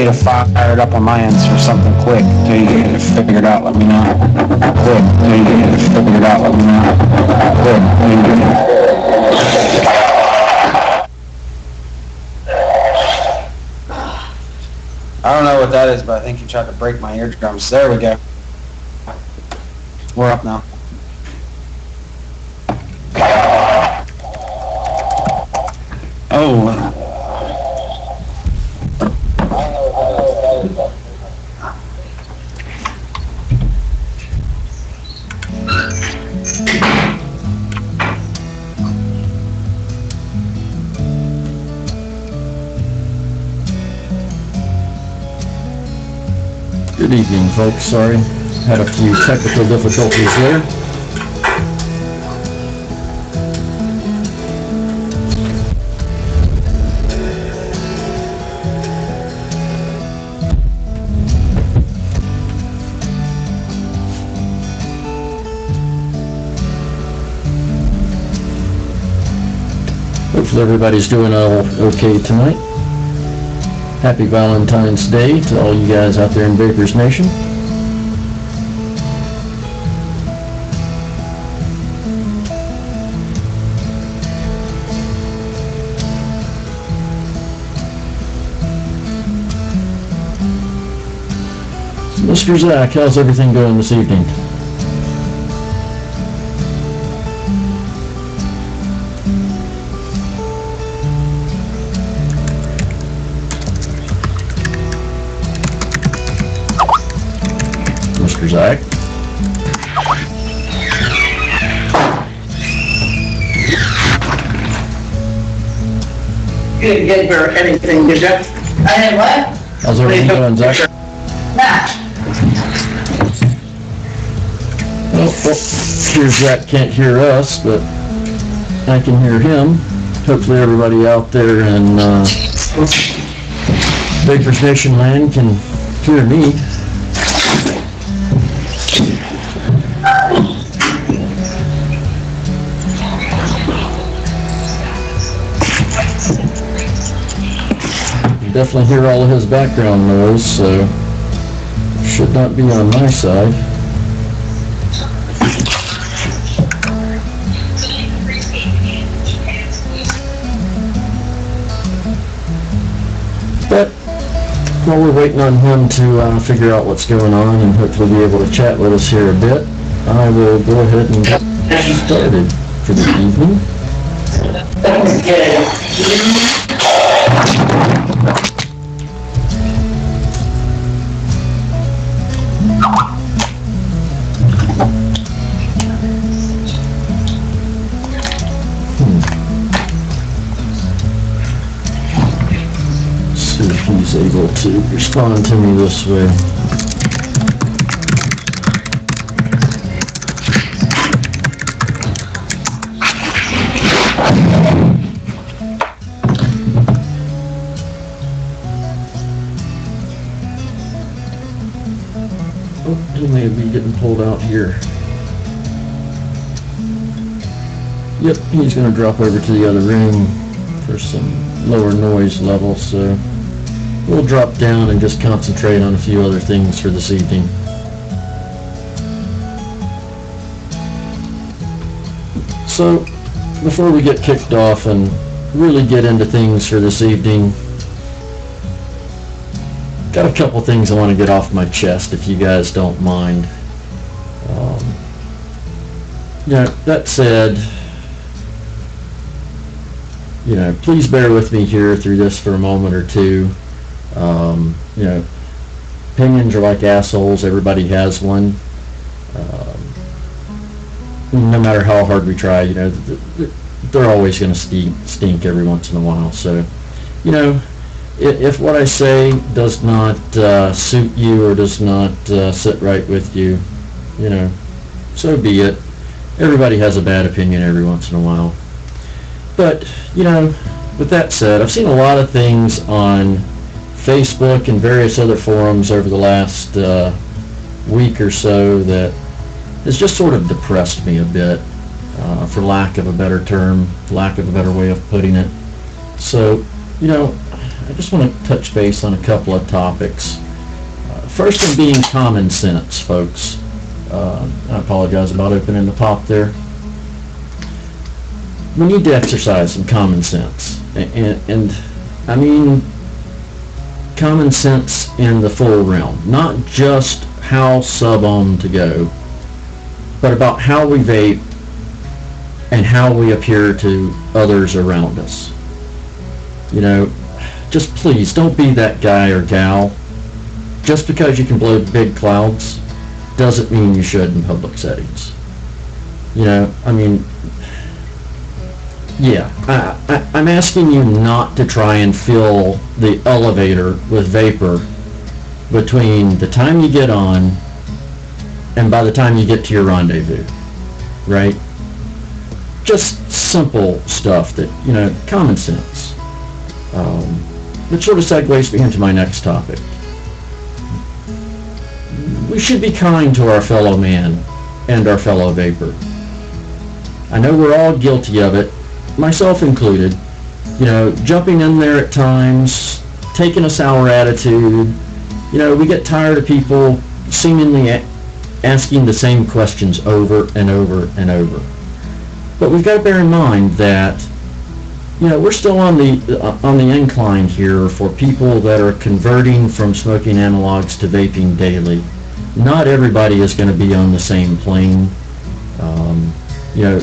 get it fired up on my end or something quick. Till you get it figured out, let me know. Quick. Till you get it figured out, let me know. Quick. Till you get it. I don't know what that is, but I think you tried to break my eardrums. There we go. We're up now. Oh. Good evening, folks. Sorry, had a few technical difficulties there. Hopefully everybody's doing all okay tonight. Happy Valentine's Day to all you guys out there in Vapors Nation. Mr. Zach, how's everything going this evening? Mr. Zach? You didn't get her anything, did you? I had what? How's everything going, Zach? Nah. Well, sure Zach can't hear us, but I can hear him. Hopefully everybody out there in Vapors Nation land can hear me. You definitely hear all of his background noise, so should not be on my side. But while we're waiting on him to figure out what's going on and hopefully be able to chat with us here a bit, I will go ahead and get started for the evening. See if he's able to respond to me this way. Oh, he may be getting pulled out here. Yep, he's going to drop over to the other room for some lower noise level, so we'll drop down and just concentrate on a few other things for this evening. So, before we get kicked off and really get into things for this evening, got a couple things I want to get off my chest, if you guys don't mind. That said, please bear with me here through this for a moment or two. Opinions are like assholes. Everybody has one. No matter how hard we try, they're always going to stink every once in a while. So, if what I say does not suit you or does not sit right with you, so be it. Everybody has a bad opinion every once in a while. But, with that said, I've seen a lot of things on Facebook and various other forums over the last week or so that has just sort of depressed me a bit, for lack of a better term, lack of a better way of putting it. So, I just want to touch base on a couple of topics. First one being common sense, folks. I apologize about opening the pop there. We need to exercise some common sense. And I mean common sense in the full realm. Not just how sub-ohm to go, but about how we vape and how we appear to others around us. You know, just please don't be that guy or gal. Just because you can blow big clouds doesn't mean you should in public settings. You know, I mean, yeah, I'm asking you not to try and fill the elevator with vapor between the time you get on and by the time you get to your rendezvous, right? Just simple stuff that, you know, common sense. Which sort of segues me into my next topic. We should be kind to our fellow man and our fellow vapor. I know we're all guilty of it, myself included. You know, jumping in there at times, taking a sour attitude. You know, we get tired of people seemingly asking the same questions over and over and over. But we've got to bear in mind that, you know, we're still on the incline here for people that are converting from smoking analogs to vaping daily. Not everybody is going to be on the same plane. You know,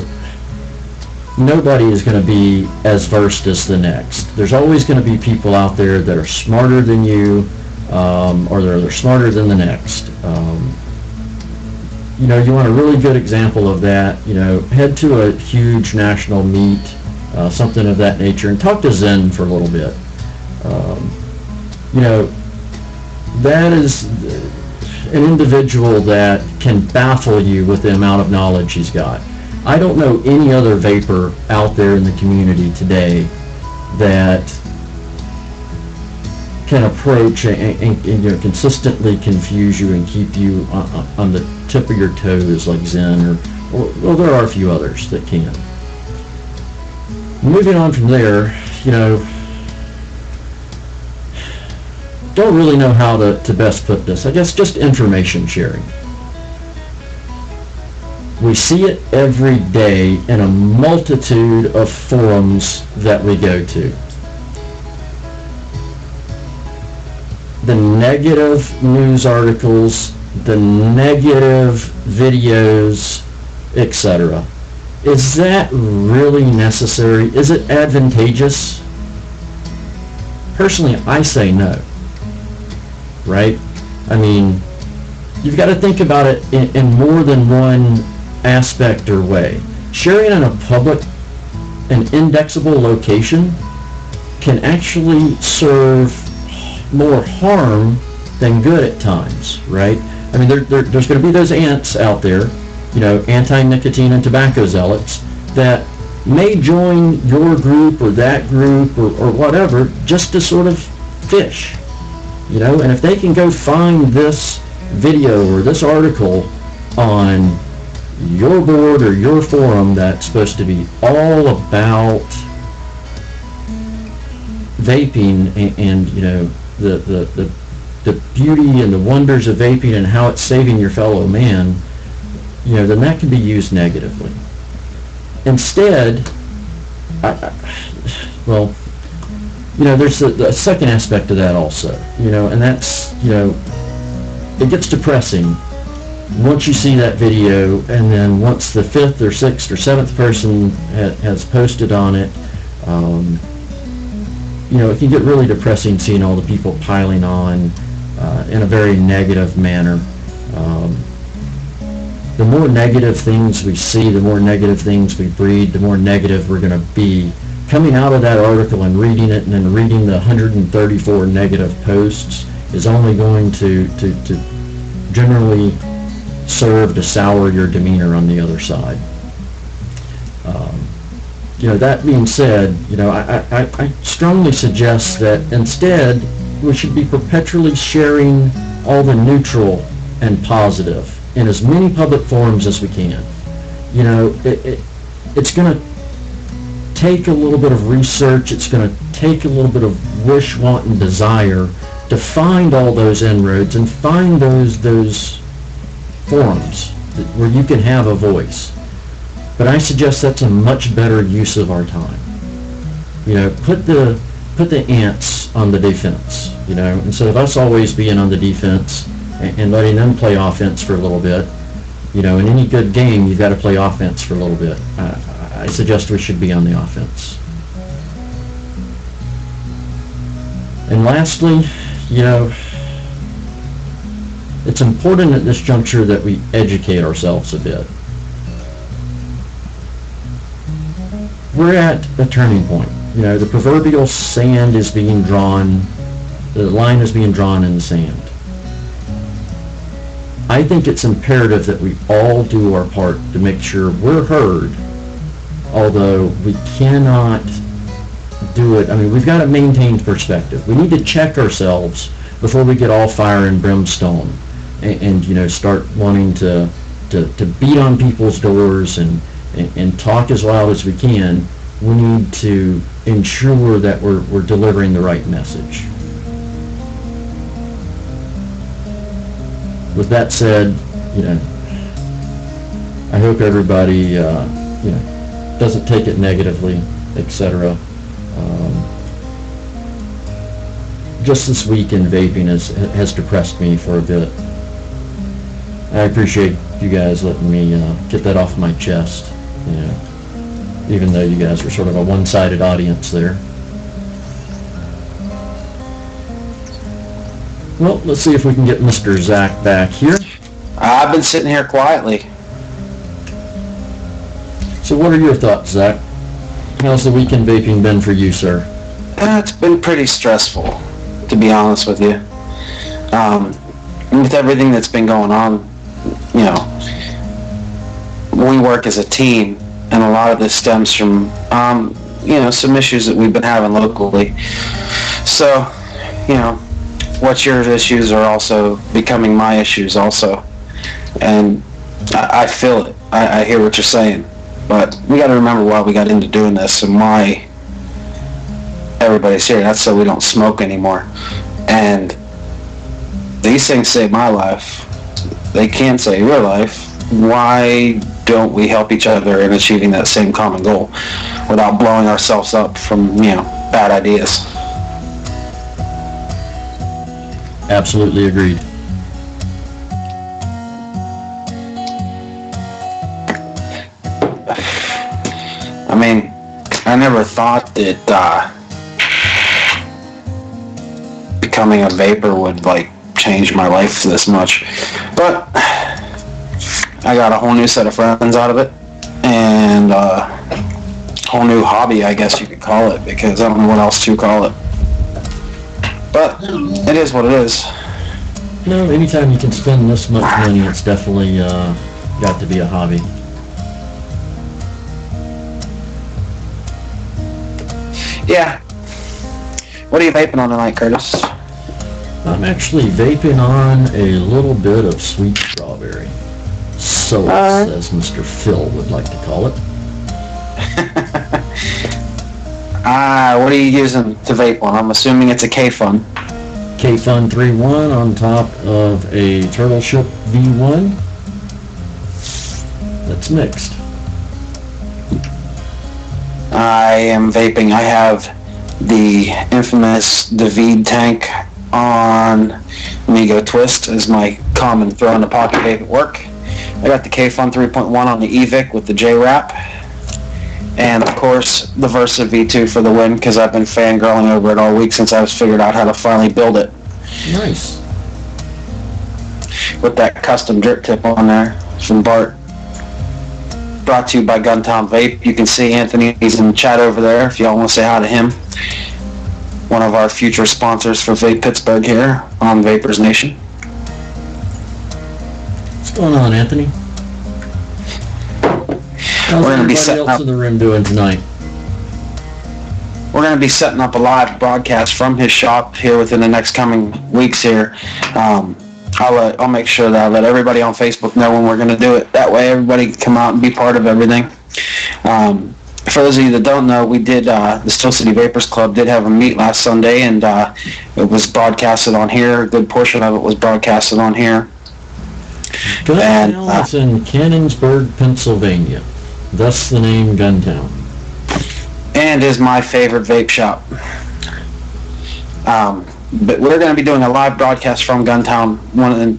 nobody is going to be as versed as the next. There's always going to be people out there that are smarter than you, or they're smarter than the next. You know, you want a really good example of that, you know, head to a huge national meet, something of that nature, and talk to Zen for a little bit. You know, that is an individual that can baffle you with the amount of knowledge he's got. I don't know any other vapor out there in the community today that can approach and you know, consistently confuse you and keep you on the tip of your toes like Zen, or well, there are a few others that can. Moving on from there, you know, don't really know how to best put this. I guess just information sharing. We see it every day in a multitude of forums that we go to. The negative news articles, the negative videos, etc. Is that really necessary? Is it advantageous? Personally, I say no. Right? I mean, you've got to think about it in more than one aspect or way. Sharing in a public and indexable location can actually serve more harm than good at times, right? I mean, there's going to be those ants out there, you know, anti-nicotine and tobacco zealots, that may join your group or that group or whatever just to sort of fish, you know, and if they can go find this video or this article on your board or your forum that's supposed to be all about vaping and you know, the beauty and the wonders of vaping and how it's saving your fellow man, you know, then that can be used negatively. Instead, well, you know, there's the second aspect of that also, you know, and that's, you know, it gets depressing once you see that video, and then once the fifth or sixth or seventh person has posted on it, you know, it can get really depressing seeing all the people piling on in a very negative manner. The more negative things we see, the more negative things we breed, the more negative we're going to be. Coming out of that article and reading it and then reading the 134 negative posts is only going to generally serve to sour your demeanor on the other side. You know, that being said, you know, I strongly suggest that instead we should be perpetually sharing all the neutral and positive in as many public forums as we can. You know, it's going to take a little bit of research. It's going to take a little bit of wish, want, and desire to find all those inroads and find those forums where you can have a voice. But I suggest that's a much better use of our time. You know, put the ants on the defense, you know, instead of us always being on the defense and letting them play offense for a little bit. You know, in any good game, you've got to play offense for a little bit. I suggest we should be on the offense. And lastly, you know, it's important at this juncture that we educate ourselves a bit. We're at a turning point. You know, the proverbial sand is being drawn, the line is being drawn in the sand. I think it's imperative that we all do our part to make sure we're heard, although we cannot do it. I mean, we've got to maintain perspective. We need to check ourselves before we get all fire and brimstone and you know, start wanting to beat on people's doors and talk as loud as we can. We need to ensure that we're delivering the right message. With that said, you know, I hope everybody, you know, doesn't take it negatively, etc. Just this week in vaping has depressed me for a bit. I appreciate you guys letting me get that off my chest, you know, even though you guys were sort of a one-sided audience there. Well, let's see if we can get Mr. Zach back here. I've been sitting here quietly. So what are your thoughts, Zach? How's the weekend vaping been for you, sir? It's been pretty stressful, to be honest with you. With everything that's been going on, you know, we work as a team, and a lot of this stems from, you know, some issues that we've been having locally. So, you know, what's your issues are also becoming my issues also. And I feel it. I hear what you're saying. But we got to remember why we got into doing this and why everybody's here. That's so we don't smoke anymore. And these things save my life. They can save your life. Why don't we help each other in achieving that same common goal without blowing ourselves up from, you know, bad ideas? Absolutely agreed. I mean, I never thought that becoming a vapor would like change my life this much, but I got a whole new set of friends out of it, and a whole new hobby, I guess you could call it, because I don't know what else to call it. But it is what it is. No, anytime you can spend this much money, it's definitely got to be a hobby. Yeah. What are you vaping on tonight, Curtis? I'm actually vaping on a little bit of sweet strawberry. So, as Mr. Phil would like to call it. What are you using to vape on? I'm assuming it's a K-Fun. K-Fun 3.1 on top of a Turtle Ship V1. That's mixed. I am vaping. I have the infamous David tank on Amigo Twist as my common throw in the pocket vape at work. I got the K-Fun 3.1 on the eVic with the J-Wrap. And of course, the Versa V2 for the win, because I've been fangirling over it all week since I was figured out how to finally build it. Nice. With that custom drip tip on there from Bart. Brought to you by Guntown Vape. You can see Anthony, he's in the chat over there if y'all want to say hi to him. One of our future sponsors for Vape Pittsburgh here on Vapors Nation. What's going on, Anthony? How's We're going to be everybody setting else up. in the room doing tonight? We're going to be setting up a live broadcast from his shop here within the next coming weeks here. I'll make sure that I let everybody on Facebook know when we're going to do it. That way everybody can come out and be part of everything. for those of you that don't know, we did, the Steel City Vapors Club did have a meet last Sunday, and it was broadcasted on here. A good portion of it was broadcasted on here. Guntown is in Cannonsburg, Pennsylvania. Thus the name Guntown. And is my favorite vape shop. But we're going to be doing a live broadcast from Guntown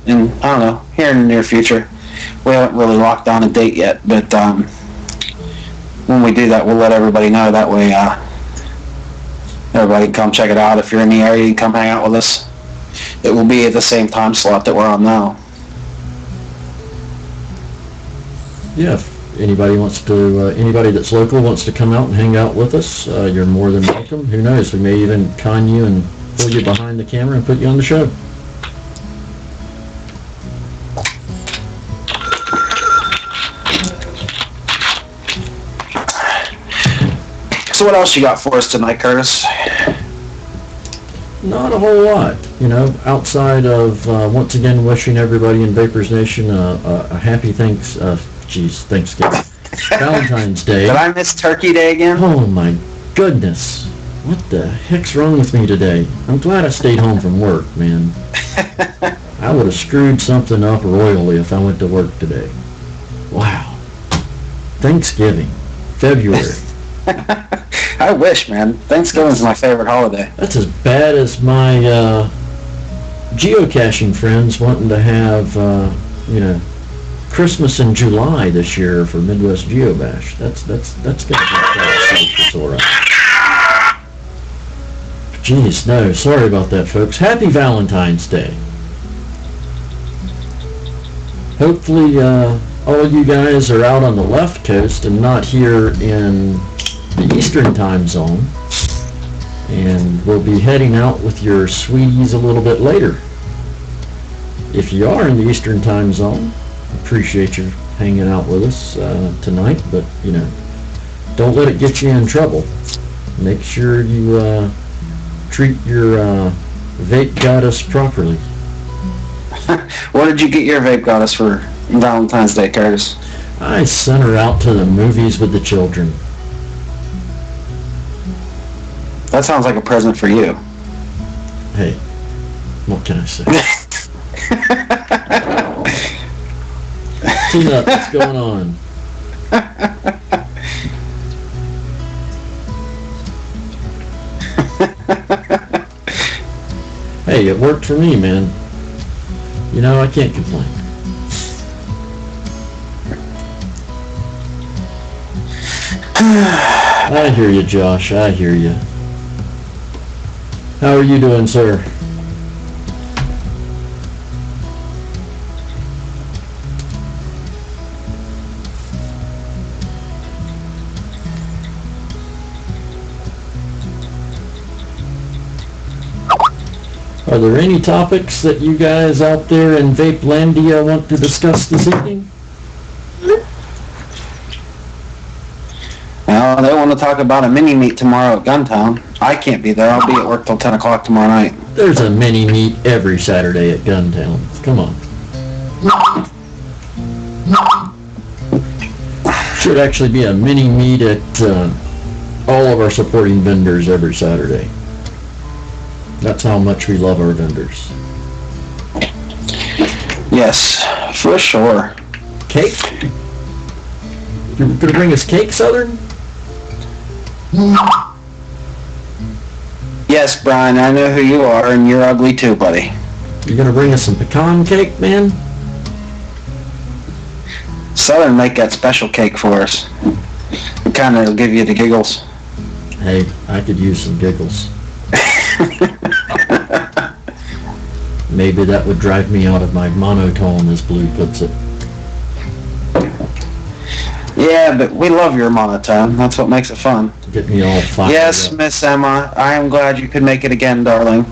in I don't know, here in the near future. We haven't really locked down a date yet, but when we do that, we'll let everybody know. That way, everybody can come check it out. If you're in the area, you come hang out with us. It will be at the same time slot that we're on now. Yeah, if anybody wants to, anybody that's local wants to come out and hang out with us, you're more than welcome. Who knows, we may even con you and pull you behind the camera and put you on the show. So what else you got for us tonight, Curtis? Not a whole lot, outside of once again wishing everybody in Vapors Nation a happy Thanksgiving, Valentine's Day. Did I miss Turkey Day again? Oh my goodness, what the heck's wrong with me today? I'm glad I stayed home from work, man. I would have screwed something up royally if I went to work today. Wow. Thanksgiving, February. I wish, man. Thanksgiving's my favorite holiday. That's as bad as my geocaching friends wanting to have, Christmas in July this year for Midwest Geobash. That's gonna be Jeez, no, sorry about that, folks. Happy Valentine's Day. Hopefully, all you guys are out on the left coast and not here in the Eastern time zone, and we'll be heading out with your sweeties a little bit later. If you are in the Eastern time zone, appreciate you hanging out with us tonight, but don't let it get you in trouble. Make sure you treat your vape goddess properly. What did you get your vape goddess for Valentine's Day, Curtis? I sent her out to the movies with the children. That sounds like a present for you. Hey, what can I say? Peanut, what's going on? Hey, it worked for me, man. I can't complain. I hear you, Josh. I hear you. How are you doing, sir? Are there any topics that you guys out there in Vapelandia want to discuss this evening? Well, they want to talk about a mini-meet tomorrow at Guntown. I can't be there. I'll be at work till 10 o'clock tomorrow night. There's a mini-meet every Saturday at Guntown. Come on. Should actually be a mini-meet at all of our supporting vendors every Saturday. That's how much we love our vendors. Yes, for sure. Cake? You're gonna bring us cake, Southern? Yes, Brian, I know who you are, and you're ugly too, buddy. You're gonna bring us some pecan cake, man? Southern make that special cake for us. It kind of will give you the giggles. Hey, I could use some giggles. Maybe that would drive me out of my monotone, as Blue puts it. Yeah, but we love your monotone. That's what makes it fun. Get me all fired Yes, up. Miss Emma, I am glad you could make it again, darling.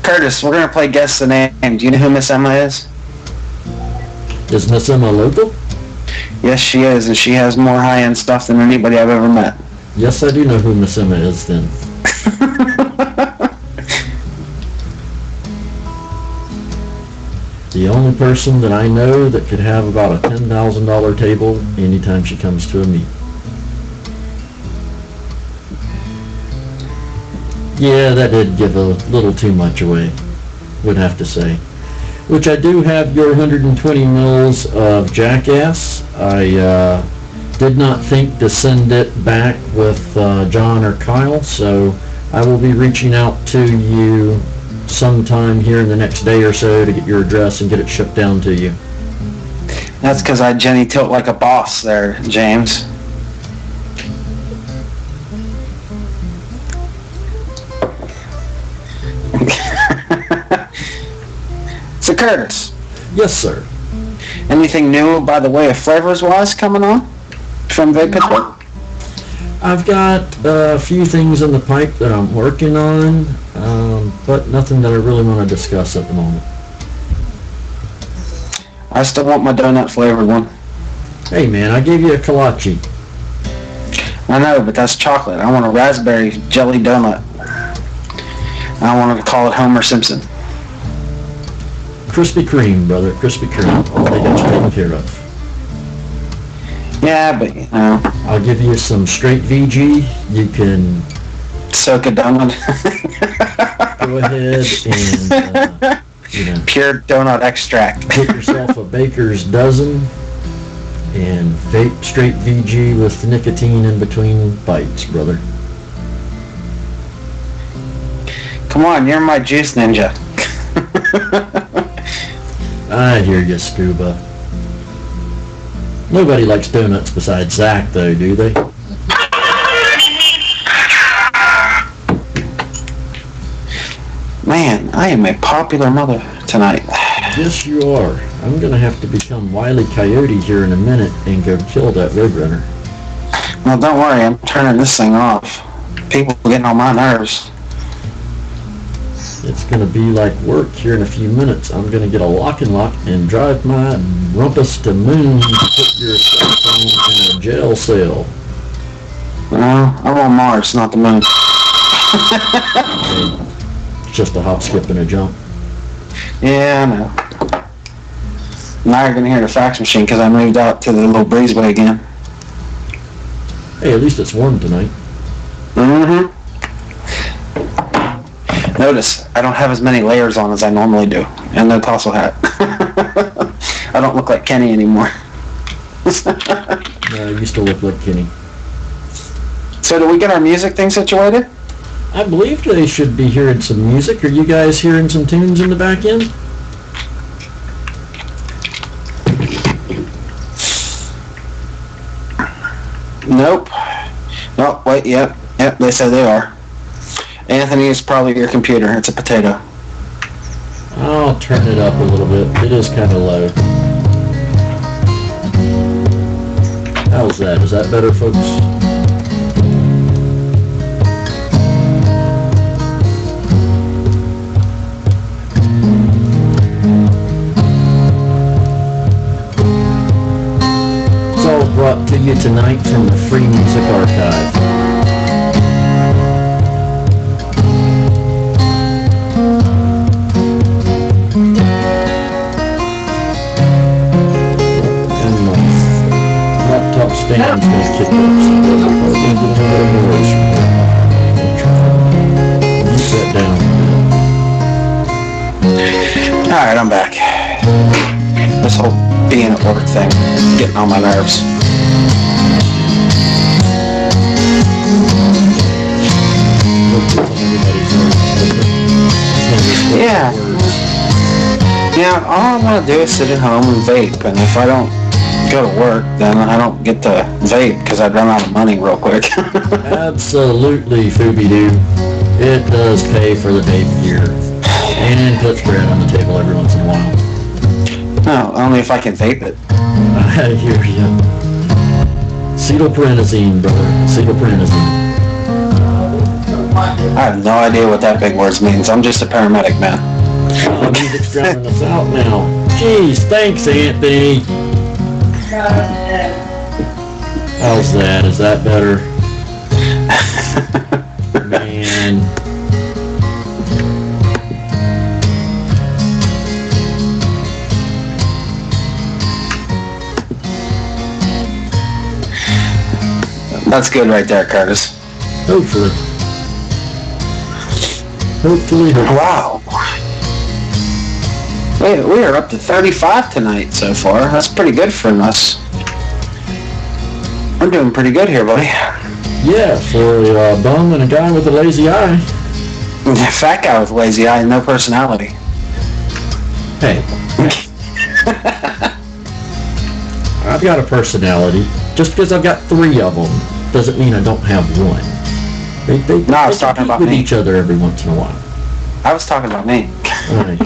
Curtis, we're going to play Guess the Name. Do you know who Miss Emma is? Is Miss Emma local? Yes, she is, and she has more high-end stuff than anybody I've ever met. Yes, I do know who Miss Emma is then. The only person that I know that could have about a $10,000 table anytime she comes to a meet. Yeah, that did give a little too much away, would have to say. Which I do have your 120 mils of Jackass. I did not think to send it back with John or Kyle, so I will be reaching out to you sometime here in the next day or so to get your address and get it shipped down to you. That's because I Jenny tilt like a boss there, James. So Curtis, Yes, sir. anything new by the way of flavors wise coming on from Vape Pittsburgh? I've got a few things in the pipe that I'm working on, but nothing that I really want to discuss at the moment. I still want my donut flavored one. Hey man, I gave you a kolache. I know, but that's chocolate. I want a raspberry jelly donut. I want to call it Homer Simpson. Krispy Kreme, brother, Krispy Kreme. They got you taken care of. Yeah, but you know, I'll give you some straight VG. You can soak a donut. go ahead and, Pure donut extract. get yourself a baker's dozen and vape straight VG with nicotine in between bites, brother. Come on, you're my juice ninja. I hear you, Scuba. Nobody likes donuts besides Zach, though, do they? Man, I am a popular mother tonight. Yes, you are. I'm gonna have to become Wile E. Coyote here in a minute and go kill that Roadrunner. Well, don't worry, I'm turning this thing off. People are getting on my nerves. It's gonna be like work here in a few minutes. I'm gonna get a lock and drive my rumpus to moon to put your cell phone in a jail cell. No, I'm on Mars, not the moon. It's just a hop, skip, and a jump. Yeah, I know. Now you're going to hear the fax machine because I moved out to the little breezeway again. Hey, at least it's warm tonight. Mm-hmm. Notice, I don't have as many layers on as I normally do. And no tassel hat. I don't look like Kenny anymore. I used to look like Kenny. So do we get our music thing situated? I believe they should be hearing some music. Are you guys hearing some tunes in the back end? Nope. Oh, wait, yep, they say they are. Anthony, it's probably your computer. It's a potato. I'll turn it up a little bit. It is kind of low. How's that? Is that better, folks? It's all brought to you tonight from the Free Music Archive. Stand's gonna kick up, so we're probably gonna get a little noise from there. Keep that down. Alright, I'm back. This whole being at work thing, getting on my nerves. Yeah. Yeah, all I want to do is sit at home and vape, and if I don't go to work, then I don't get to vape because I'd run out of money real quick. Absolutely, Fooby-Doo. It does pay for the vape gear. And puts bread on the table every once in a while. No, only if I can vape it. I hear ya. Cetylprenazine, brother. Cetylprenazine. I have no idea what that big word means. I'm just a paramedic, man. Oh, music's drowning us out now. Jeez, thanks, Anthony. How's that? Is that better? Man. That's good right there, Curtis. Hopefully. Hopefully. Wow. We are up to 35 tonight so far. That's pretty good for us. We're doing pretty good here, buddy. Yeah, for a bum and a guy with a lazy eye. Fat guy with a lazy eye and no personality. Hey. I've got a personality. Just because I've got 3 of them doesn't mean I don't have one. They No, I was talking about with me. each other every once in a while. I was talking about me. Right.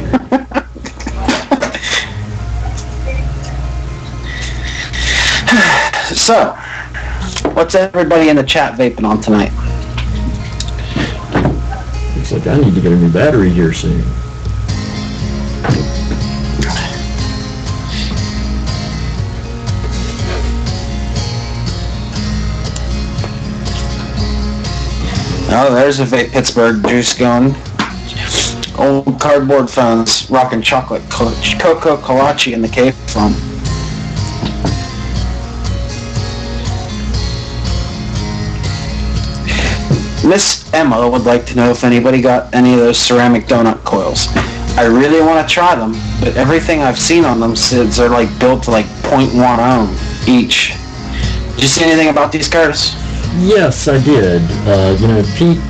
So, what's everybody in the chat vaping on tonight? Looks like I need to get a new battery here soon. Oh, there's a Vape Pittsburgh juice going. Old cardboard phones rocking chocolate cocoa kolache in the cave phone. Miss Emma would like to know if anybody got any of those ceramic donut coils. I really want to try them, but everything I've seen on them says they're like built to like 0.1 ohm each. Did you see anything about these, Curtis? Yes, I did. Pete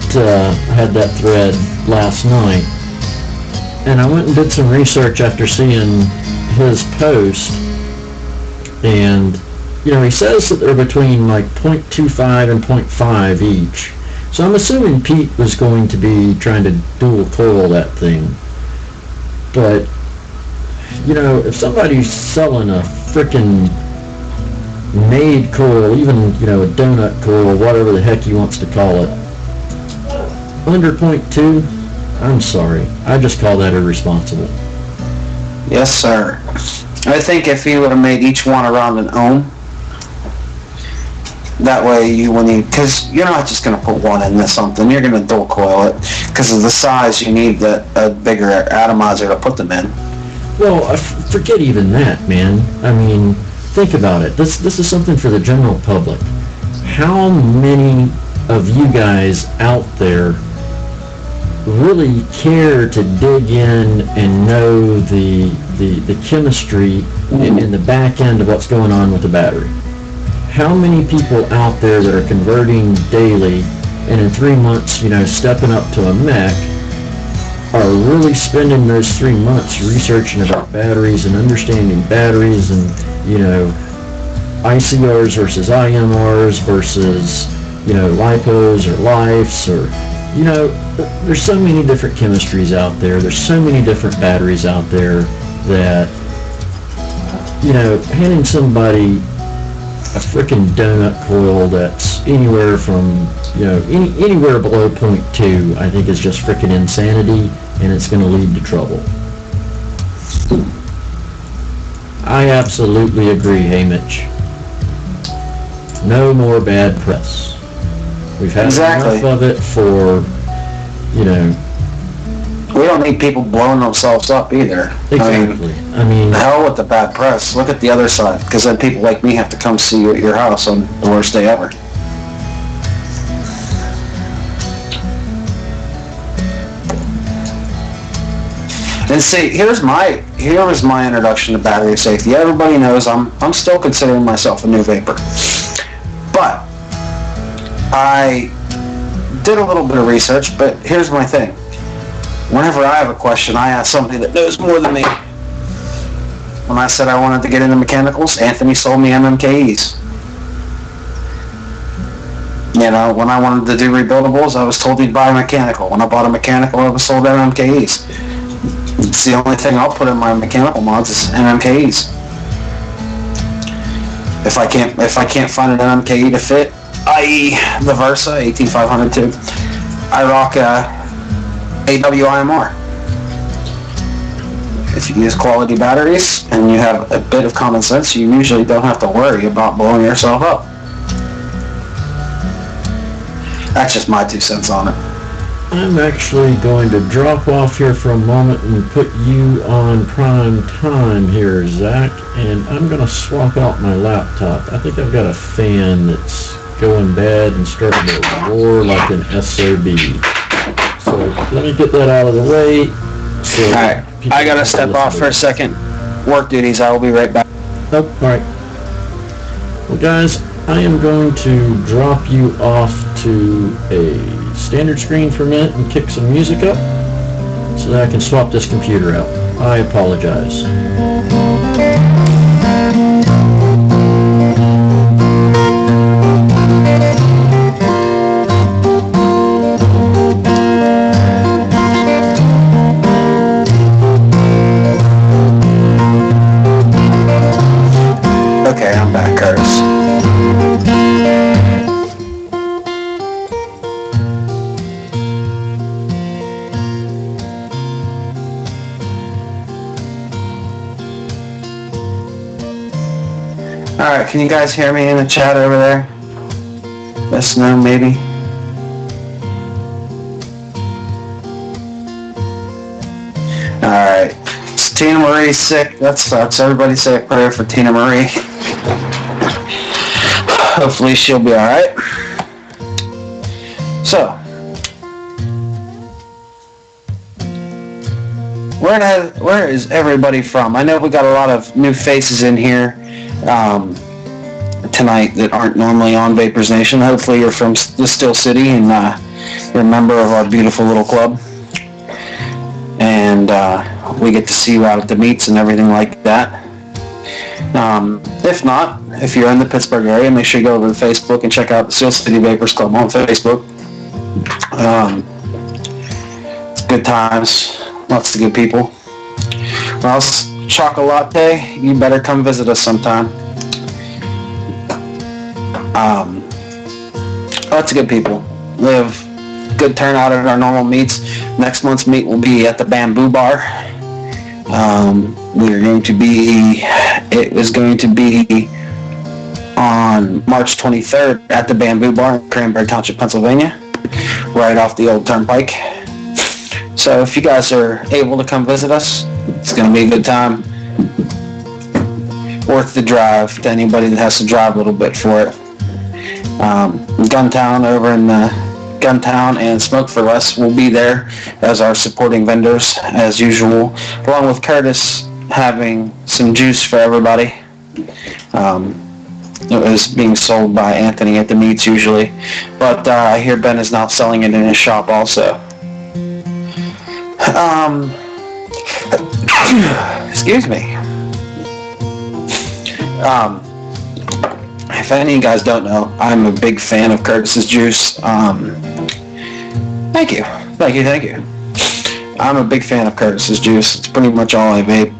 had that thread last night, and I went and did some research after seeing his post, and, he says that they're between like 0.25 and 0.5 each. So I'm assuming Pete was going to be trying to dual coil that thing. But, if somebody's selling a frickin' made coil, even, a donut coil, whatever the heck he wants to call it, under 0.2, I'm sorry. I just call that irresponsible. Yes, sir. I think if he would have made each one around an ohm, that way because you're not just going to put one into something, you're going to dual coil it, because of the size you need a bigger atomizer to put them in. Well, forget even that, man. I mean, think about it. This is something for the general public. How many of you guys out there really care to dig in and know the chemistry and the back end of what's going on with the battery? How many people out there that are converting daily and in 3 months, stepping up to a mech are really spending those 3 months researching about batteries and understanding batteries and, ICRs versus IMRs versus, lipos or lifes or, there's so many different chemistries out there. There's so many different batteries out there that, handing somebody a frickin' donut coil that's anywhere from, anywhere below 0.2, I think is just frickin' insanity, and it's going to lead to trouble. I absolutely agree, hey Mitch. No more bad press. We've had enough of it for, We don't need people blowing themselves up either. Exactly. Hell with the bad press. Look at the other side, because then people like me have to come see you at your house on the worst day ever. And see, here was my introduction to battery safety. Everybody knows I'm still considering myself a new vapor, but I did a little bit of research. But here's my thing: whenever I have a question, I ask somebody that knows more than me. When I said I wanted to get into mechanicals, Anthony sold me MMKEs. When I wanted to do rebuildables, I was told he'd buy a mechanical. When I bought a mechanical, I was sold MMKEs. It's the only thing I'll put in my mechanical mods is MMKEs. If I can't find an MMKE to fit, i.e. the Versa 18500 tube, I rock AWIMR. If you use quality batteries and you have a bit of common sense, you usually don't have to worry about blowing yourself up. That's just my 2 cents on it. I'm actually going to drop off here for a moment and put you on prime time here, Zach, and I'm going to swap out my laptop. I think I've got a fan that's going bad and starting to roar like an SOB. So let me get that out of the way. So Alright, people I gotta can step listen off to for it. a second. Work duties, I will be right back. Oh, all right. Well, guys, I am going to drop you off to a standard screen for a minute and kick some music up so that I can swap this computer out. I apologize. Okay, I'm back, Curtis. Alright, can you guys hear me in the chat over there? Yes, no, maybe? Alright. Tina Marie's sick. That sucks. Everybody say a prayer for Tina Marie. Hopefully she'll be alright. So, where is everybody from? I know we got a lot of new faces in here tonight that aren't normally on Vapors Nation. Hopefully you're from the Still City and you're a member of our beautiful little club. And we get to see you out at the meets and everything like that. If not, if you're in the Pittsburgh area, make sure you go over to Facebook and check out the Steel City Vapors Club on Facebook. It's good times, lots of good people. Well, Chocolate, you better come visit us sometime. Lots of good people. We have good turnout at our normal meets. Next month's meet will be at the Bamboo Bar. It is going to be on March 23rd at the Bamboo Bar in Cranberry Township, Pennsylvania, right off the old turnpike. So if you guys are able to come visit us, it's going to be a good time. Worth the drive to anybody that has to drive a little bit for it. Guntown over in Guntown and Smoke for Less will be there as our supporting vendors as usual, along with Curtis having some juice for everybody. It was being sold by Anthony at the meets usually, but I hear Ben is now selling it in his shop also. Excuse me. If any of you guys don't know, I'm a big fan of Curtis's juice. Thank you. I'm a big fan of Curtis's juice. It's pretty much all I vape.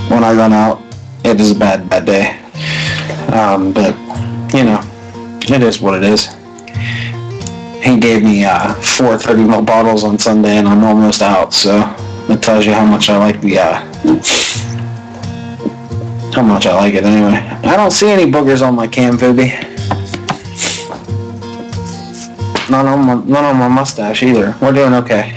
When I run out, it is a bad day. But, you know, it is what it is. He gave me 4 30ml bottles on Sunday and I'm almost out, so it tells you how much I like how much I like it anyway. I don't see any boogers on my cam, Fubi. None on my mustache either. We're doing okay.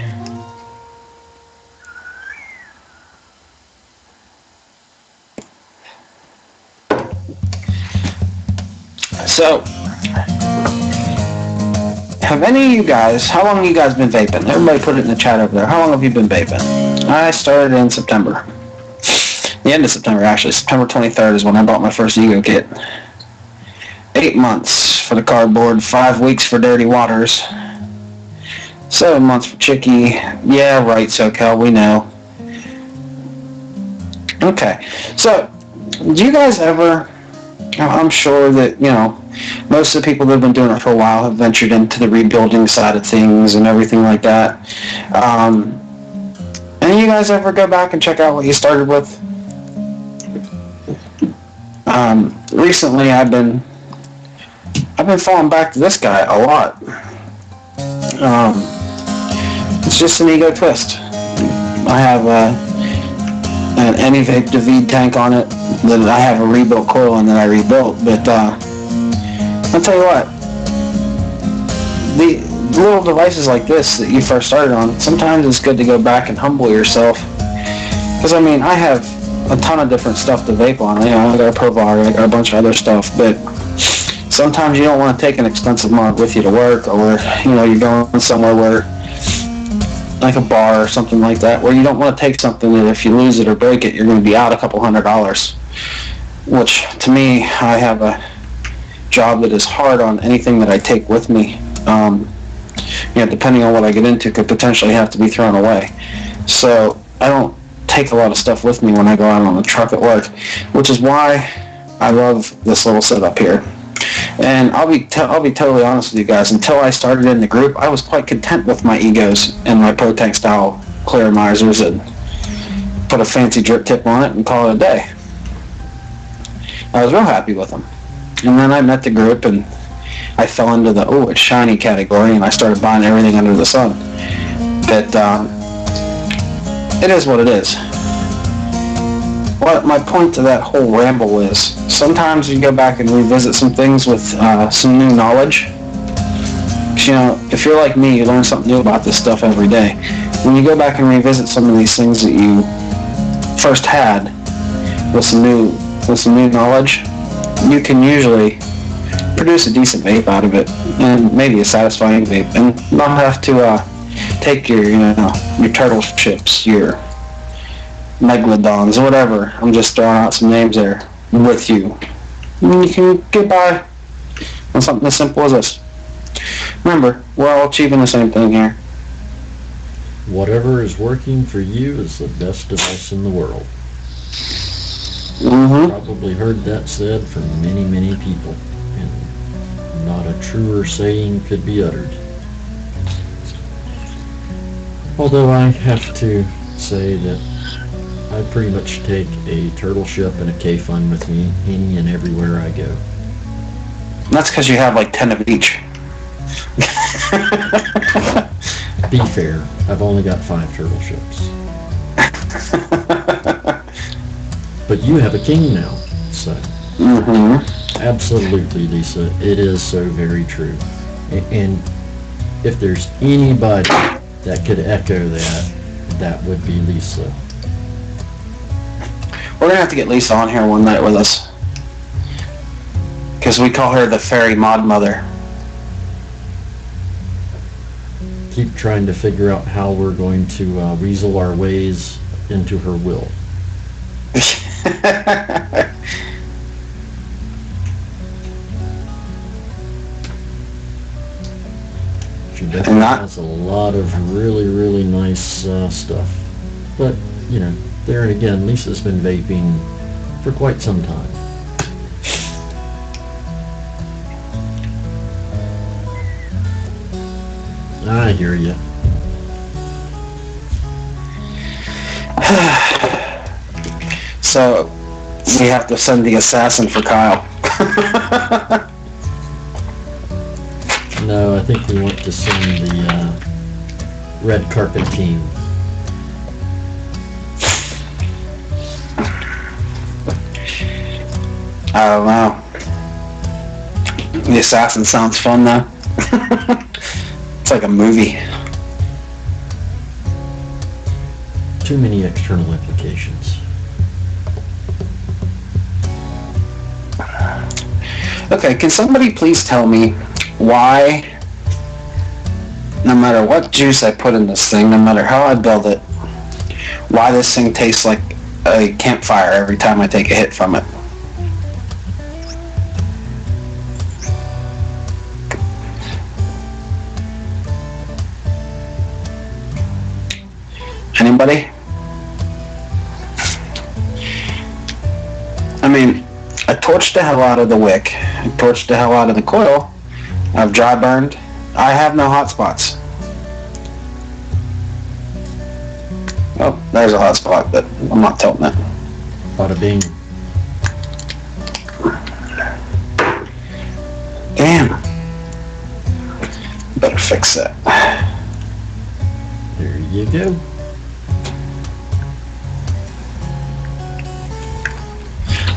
So, have any of you guys, how long have you guys been vaping? Everybody put it in the chat over there. How long have you been vaping? I started in September. The end of September, actually. September 23rd is when I bought my first Ego kit. 8 months for the cardboard, 5 weeks for Dirty Waters, 7 months for Chicky. Yeah, right, SoCal, we know. Okay, so, do you guys ever, I'm sure that, you know, most of the people that have been doing it for a while have ventured into the rebuilding side of things and everything like that. Any of you guys ever go back and check out what you started with? Recently I've been falling back to this guy a lot. It's just an Ego twist. I have an Anyvape David tank on it that I have a rebuilt coil in that I rebuilt, but I'll tell you what, the little devices like this that you first started on, sometimes it's good to go back and humble yourself, because I mean, I have a ton of different stuff to vape on. You know, I got a Provar, I got a bunch of other stuff, but sometimes you don't want to take an expensive mug with you to work, or, you know, you're going somewhere where like a bar or something like that, where you don't want to take something that if you lose it or break it, you're going to be out a couple $100. Which, to me, I have a job that is hard on anything that I take with me. Depending on what I get into, could potentially have to be thrown away. So I don't take a lot of stuff with me when I go out on the truck at work, which is why I love this little setup here. And I'll be totally honest with you guys. Until I started in the group, I was quite content with my egos and my Pro Tank style clearizers, and put a fancy drip tip on it and call it a day. I was real happy with them. And then I met the group, and I fell into the it's shiny category, and I started buying everything under the sun. But it is what it is. What my point to that whole ramble is, sometimes you go back and revisit some things with some new knowledge. 'Cause, if you're like me, you learn something new about this stuff every day. When you go back and revisit some of these things that you first had with some new knowledge, you can usually produce a decent vape out of it, and maybe a satisfying vape, and not have to take your turtle chips, your megalodons, or whatever. I'm just throwing out some names there with you. And you can get by on something as simple as this. Remember, we're all achieving the same thing here. Whatever is working for you is the best device in the world. Mm-hmm. Probably heard that said from many, many people, and not a truer saying could be uttered. Although I have to say that I pretty much take a turtle ship and a K-Fun with me any and everywhere I go. That's because you have like 10 of each. Be fair, I've only got 5 turtle ships. But you have a king now, so. Mm-hmm. Absolutely, Lisa. It is so very true. And if there's anybody that could echo that, that would be Lisa. We're going to have to get Lisa on here one night with us. Because we call her the fairy mod mother. Keep trying to figure out how we're going to weasel our ways into her will. She definitely has a lot of really, really nice stuff. But, there and again, Lisa's been vaping for quite some time. I hear you. So, we have to send the assassin for Kyle. No, I think we want to send the red carpet team. I don't know. The assassin sounds fun though. It's like a movie. Too many external implications. Okay, can somebody please tell me why, no matter what juice I put in this thing, no matter how I build it, why this thing tastes like a campfire every time I take a hit from it? Anybody? I mean, I torched the hell out of the wick. I torched the hell out of the coil. I've dry burned. I have no hot spots. Oh, there's a hot spot, but I'm not tilting it. Bada bing. Damn. Better fix that. There you go.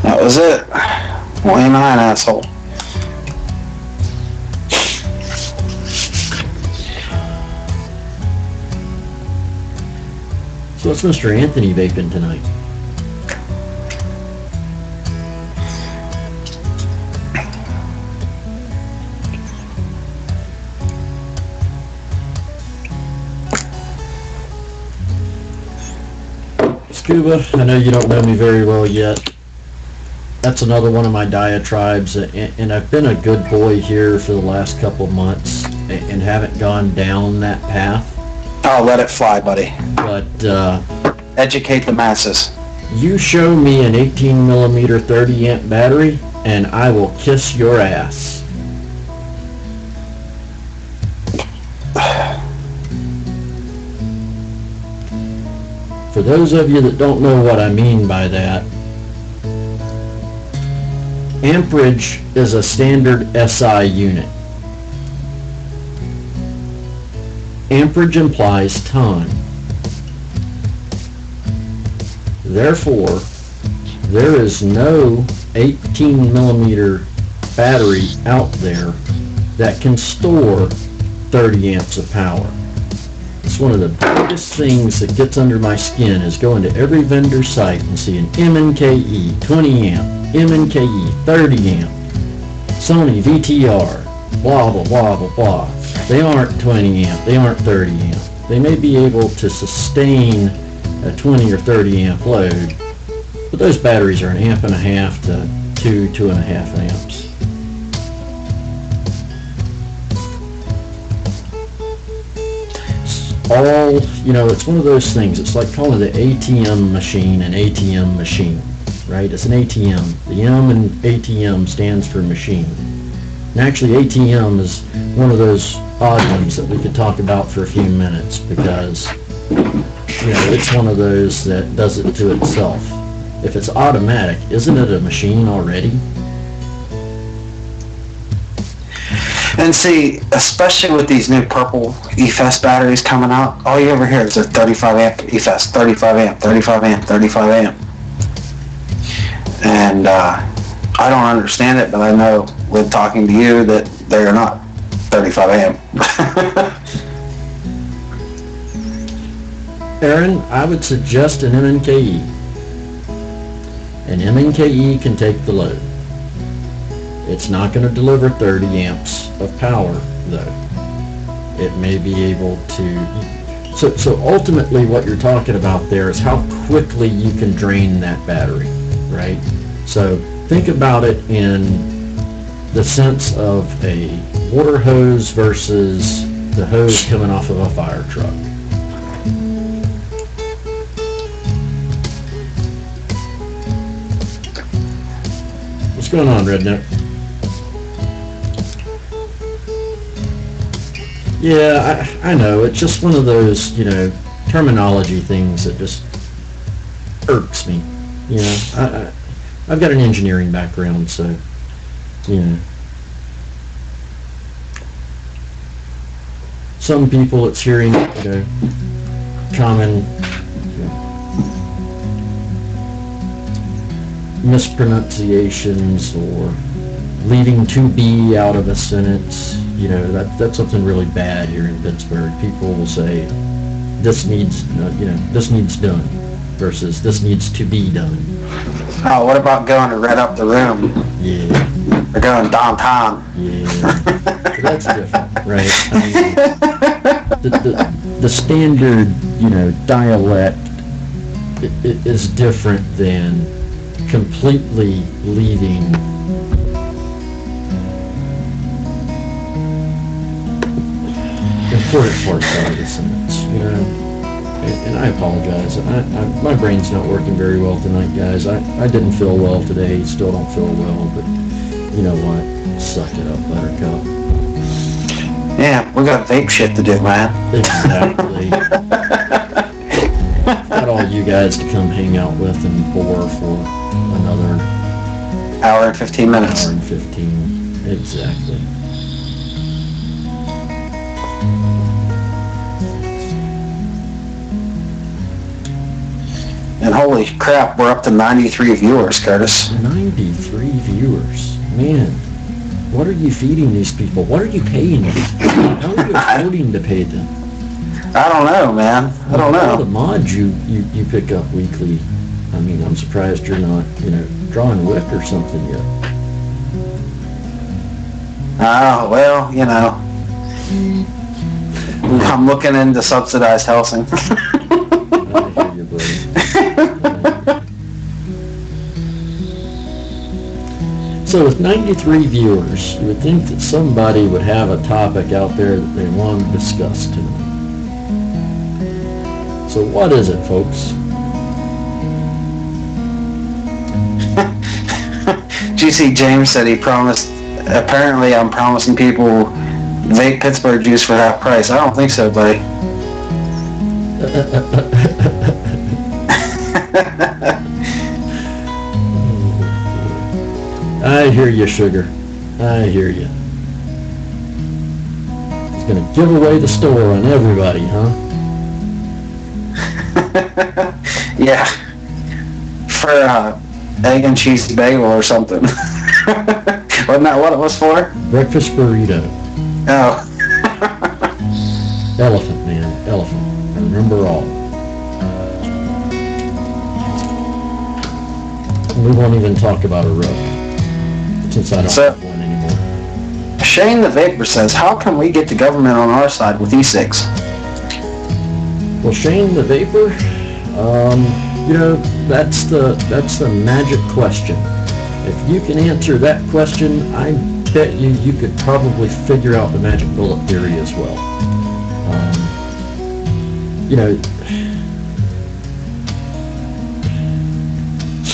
That was it. 29, asshole. So what's Mr. Anthony vaping tonight? Scuba, I know you don't know me very well yet. That's another one of my diatribes, and I've been a good boy here for the last couple of months and haven't gone down that path. Oh, let it fly, buddy. But Educate the masses. you show me an 18 millimeter 30 amp battery, and I will kiss your ass. For those of you that don't know what I mean by that, amperage is a standard SI unit. Amperage implies time. Therefore, there is no 18 millimeter battery out there that can store 30 amps of power. It's one of the biggest things that gets under my skin is going to every vendor site and seeing MNKE 20 amp, MNKE 30 amp, Sony VTR, blah, blah, blah, blah, blah. They aren't 20 amp, they aren't 30 amp. They may be able to sustain a 20 or 30 amp load, but those batteries are an amp and a half to 2.5 amps. All, it's one of those things. It's like calling the ATM machine an ATM machine, right? It's an ATM. The M in ATM stands for machine. And actually ATM is one of those odd ones that we could talk about for a few minutes because, it's one of those that does it to itself. If it's automatic, isn't it a machine already? And see, especially with these new purple EFS batteries coming out, all you ever hear is a 35 amp EFS, 35 amp, 35 amp, 35 amp. And I don't understand it, but I know with talking to you that they are not 35 amp. Aaron, I would suggest an MNKE. An MNKE can take the load. It's not going to deliver 30 amps of power, though. It may be able to... So ultimately what you're talking about there is how quickly you can drain that battery, right? So think about it in the sense of a water hose versus the hose coming off of a fire truck. What's going on, Redneck? Yeah, I know. It's just one of those, terminology things that just irks me. I've got an engineering background, so, Some people it's hearing, common mispronunciations or leaving to be out of a sentence. That's something really bad here in Pittsburgh. People will say, this needs done versus this needs to be done. Oh, what about going to red up the room? Yeah. Or going downtown? Yeah. So that's different, right? I mean, the standard, dialect is different than completely leaving important parts out of the sentence, and I apologize. My brain's not working very well tonight, guys. I didn't feel well today, still don't feel well, but you know what? Suck it up, buttercup. Yeah, we got vape shit to do, man. Exactly. Got all you guys to come hang out with and bore for another hour and 15 minutes. Hour and 15, exactly. And holy crap, we're up to 93 viewers, Curtis. 93 viewers. Man, what are you feeding these people? What are you paying them? How are you affording to pay them? I don't know, man. I don't know. All the mods you pick up weekly. I mean, I'm surprised you're not, drawing WIC or something yet. Oh, well, I'm looking into subsidized housing. I hear you, buddy. So with 93 viewers, you would think that somebody would have a topic out there that they want to discuss tonight. So what is it, folks? Did you see James said he promised, apparently I'm promising people vape Pittsburgh juice for half price. I don't think so, buddy. I hear you, sugar. I hear you. He's gonna give away the store on everybody, huh? Yeah. For egg and cheese bagel or something. Wasn't that what it was for? Breakfast burrito. Oh. Elephant, man. Elephant. I remember all. We won't even talk about a rope, since I don't have one anymore. Shane the Vapor says, how can we get the government on our side with e-cigs? Well, Shane the Vapor, that's the magic question. If you can answer that question, I bet you could probably figure out the magic bullet theory as well.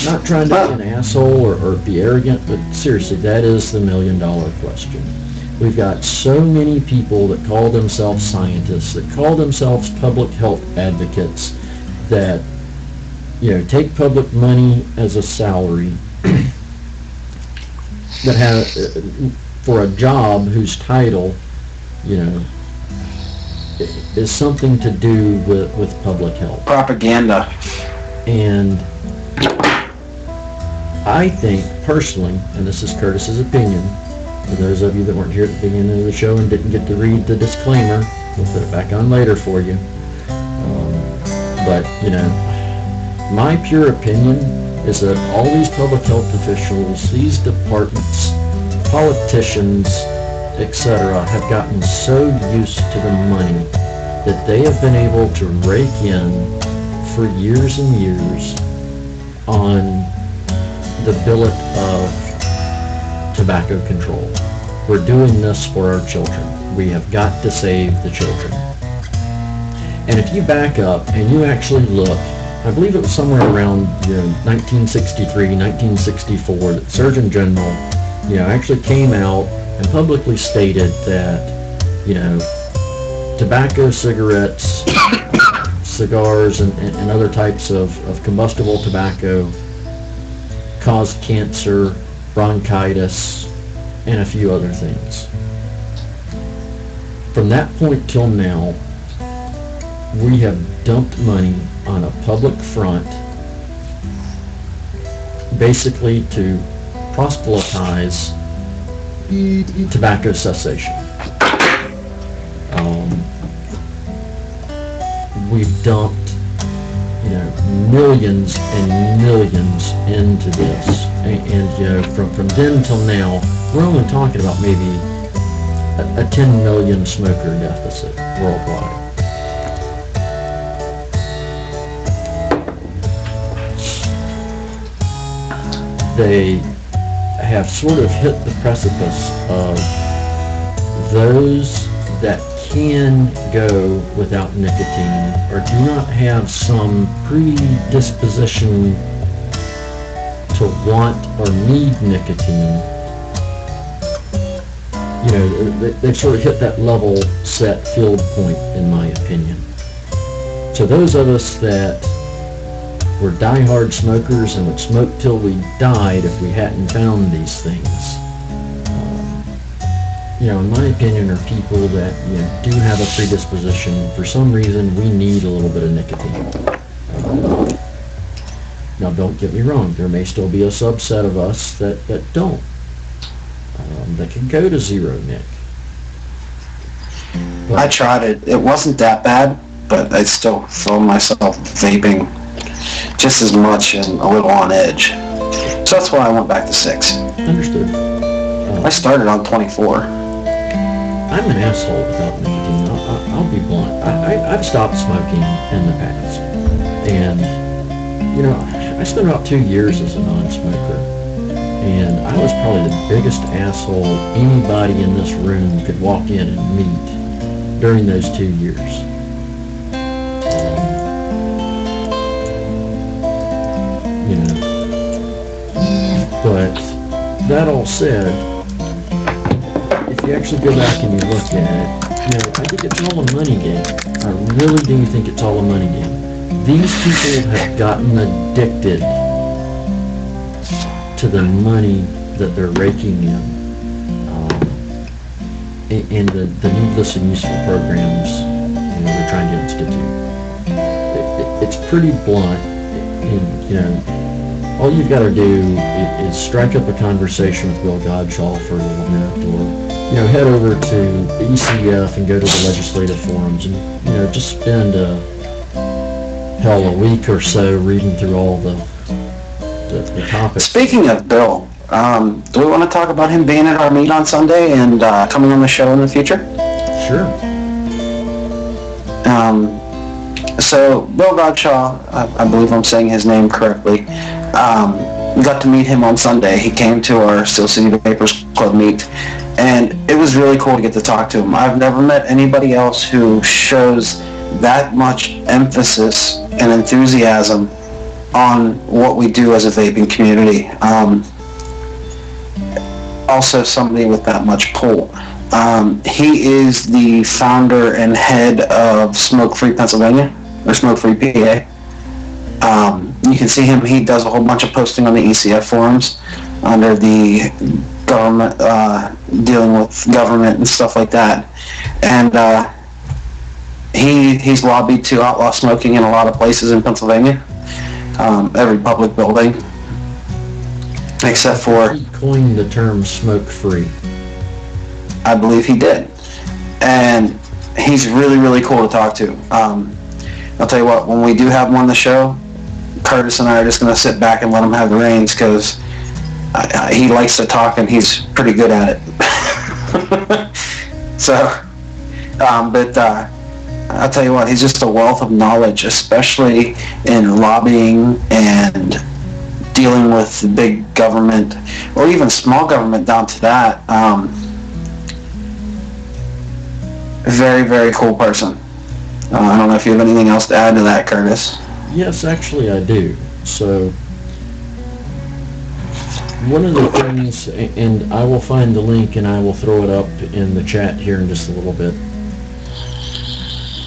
Not trying to be an asshole or be arrogant, but seriously, that is the million-dollar question. We've got so many people that call themselves scientists, that call themselves public health advocates, that take public money as a salary, that have for a job whose title, is something to do with public health. Propaganda. And I think, personally, and this is Curtis's opinion, for those of you that weren't here at the beginning of the show and didn't get to read the disclaimer, we'll put it back on later for you. But my pure opinion is that all these public health officials, these departments, politicians, etc., have gotten so used to the money that they have been able to rake in for years and years on the billet of tobacco control. We're doing this for our children. We have got to save the children. And if you back up and you actually look, I believe it was somewhere around 1963, 1964 that the Surgeon General actually came out and publicly stated that tobacco, cigarettes, cigars, and other types of combustible tobacco cause cancer, bronchitis, and a few other things. From that point till now, we have dumped money on a public front basically to proselytize tobacco cessation. We've dumped millions and millions into this, and from then till now, we're only talking about maybe a 10 million smoker deficit worldwide. They have sort of hit the precipice of those that can go without nicotine or do not have some predisposition to want or need nicotine. They've sort of hit that level set field point, in my opinion. So those of us that were diehard smokers and would smoke till we died if we hadn't found these things, in my opinion, are people that do have a predisposition. For some reason, we need a little bit of nicotine. Now, don't get me wrong. There may still be a subset of us that don't, that can go to zero nic. But I tried it. It wasn't that bad, but I still found myself vaping just as much and a little on edge. So that's why I went back to 6. Understood. I started on 24. I'm an asshole without nicotine. I'll be blunt. I've stopped smoking in the past. And, I spent about 2 years as a non-smoker. And I was probably the biggest asshole anybody in this room could walk in and meet during those 2 years. You know, but that all said, if you actually go back and you look at it, you know, I think it's all a money game. I really do think it's all a money game. These people have gotten addicted to the money that they're raking in, and the needless and useful programs, you know, they're trying to institute. It's pretty blunt, and, you know, all you've got to do is strike up a conversation with Bill Godshaw for a little bit, or, you know, head over to the ECF and go to the legislative forums, and, you know, just spend a week or so reading through all the topics. Speaking of Bill, do we want to talk about him being at our meet on Sunday and coming on the show in the future? Sure. So Bill Godshaw, I believe I'm saying his name correctly, we got to meet him on Sunday. He came to our Steel City Vapors Club meet, and it was really cool to get to talk to him. I've never met anybody else who shows that much emphasis and enthusiasm on what we do as a vaping community. Also somebody with that much pull. He is the founder and head of Smoke Free Pennsylvania, or Smoke Free PA. You can see him, he does a whole bunch of posting on the ECF forums under the government, dealing with government and stuff like that. And he's lobbied to outlaw smoking in a lot of places in Pennsylvania. Every public building, except for... He coined the term smoke free. I believe he did. And he's really, really cool to talk to. I'll tell you what, when we do have him on the show, Curtis and I are just going to sit back and let him have the reins, because he likes to talk and he's pretty good at it. So, but I'll tell you what, he's just a wealth of knowledge, especially in lobbying and dealing with big government, or even small government down to that. Very, very cool person. I don't know if you have anything else to add to that, Curtis. Yes, actually I do. So, one of the things, and I will find the link and I will throw it up in the chat here in just a little bit.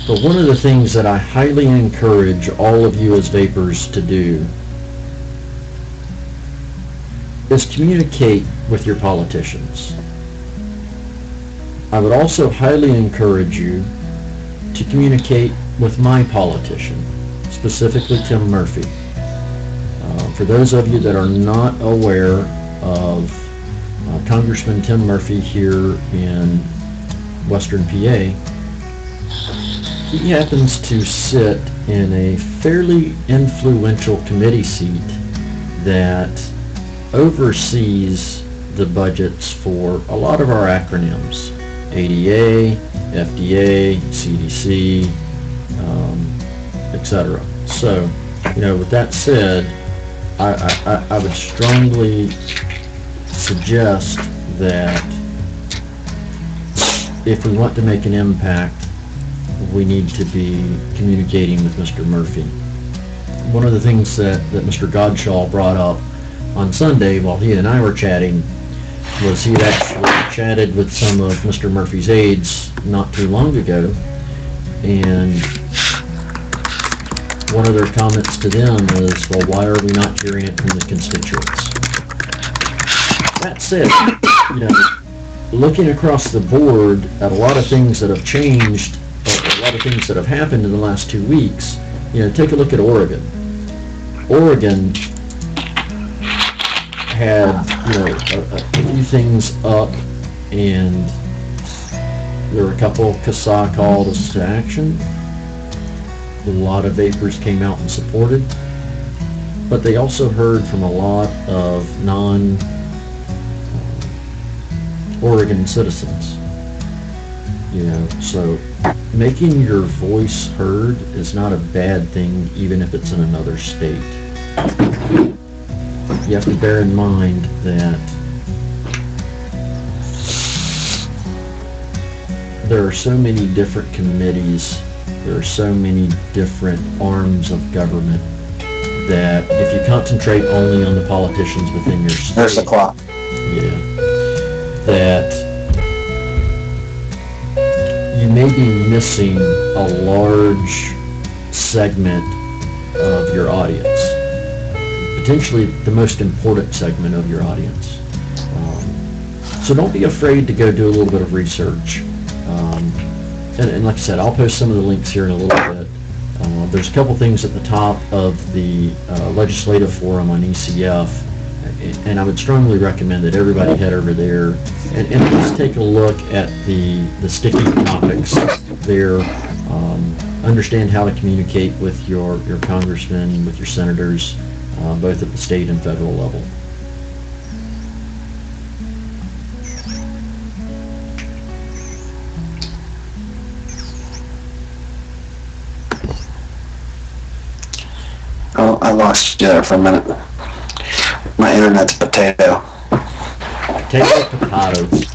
But one of the things that I highly encourage all of you as vapors to do is communicate with your politicians. I would also highly encourage you to communicate with my politician, specifically Tim Murphy. For those of you that are not aware of Congressman Tim Murphy here in Western PA, he happens to sit in a fairly influential committee seat that oversees the budgets for a lot of our acronyms: ADA, FDA, CDC, etc. So, you know, with that said, I would strongly suggest that if we want to make an impact, we need to be communicating with Mr. Murphy. One of the things that Mr. Godshaw brought up on Sunday while he and I were chatting was he had actually chatted with some of Mr. Murphy's aides not too long ago, and one of their comments to them is, well, why are we not hearing it from the constituents? That said, you know, looking across the board at a lot of things that have changed, a lot of things that have happened in the last 2 weeks, you know, take a look at Oregon. Oregon had, you know, a few things up, and there were a couple of CASA calls to action. A lot of vapors came out and supported, but they also heard from a lot of non-Oregon citizens. You know, so making your voice heard is not a bad thing, even if it's in another state. you have to bear in mind that there are so many different committees, there are so many different arms of government, that if you concentrate only on the politicians within your state, There's the clock. yeah, that you may be missing a large segment of your audience, potentially the most important segment of your audience. So don't be afraid to go do a little bit of research. And like I said, I'll post some of the links here in a little bit. There's a couple things at the top of the legislative forum on ECF, and I would strongly recommend that everybody head over there and just take a look at the sticky topics there. Understand how to communicate with your congressmen, with your senators, both at the state and federal level. Oh, I lost you there for a minute. My internet's potato. Potatoes.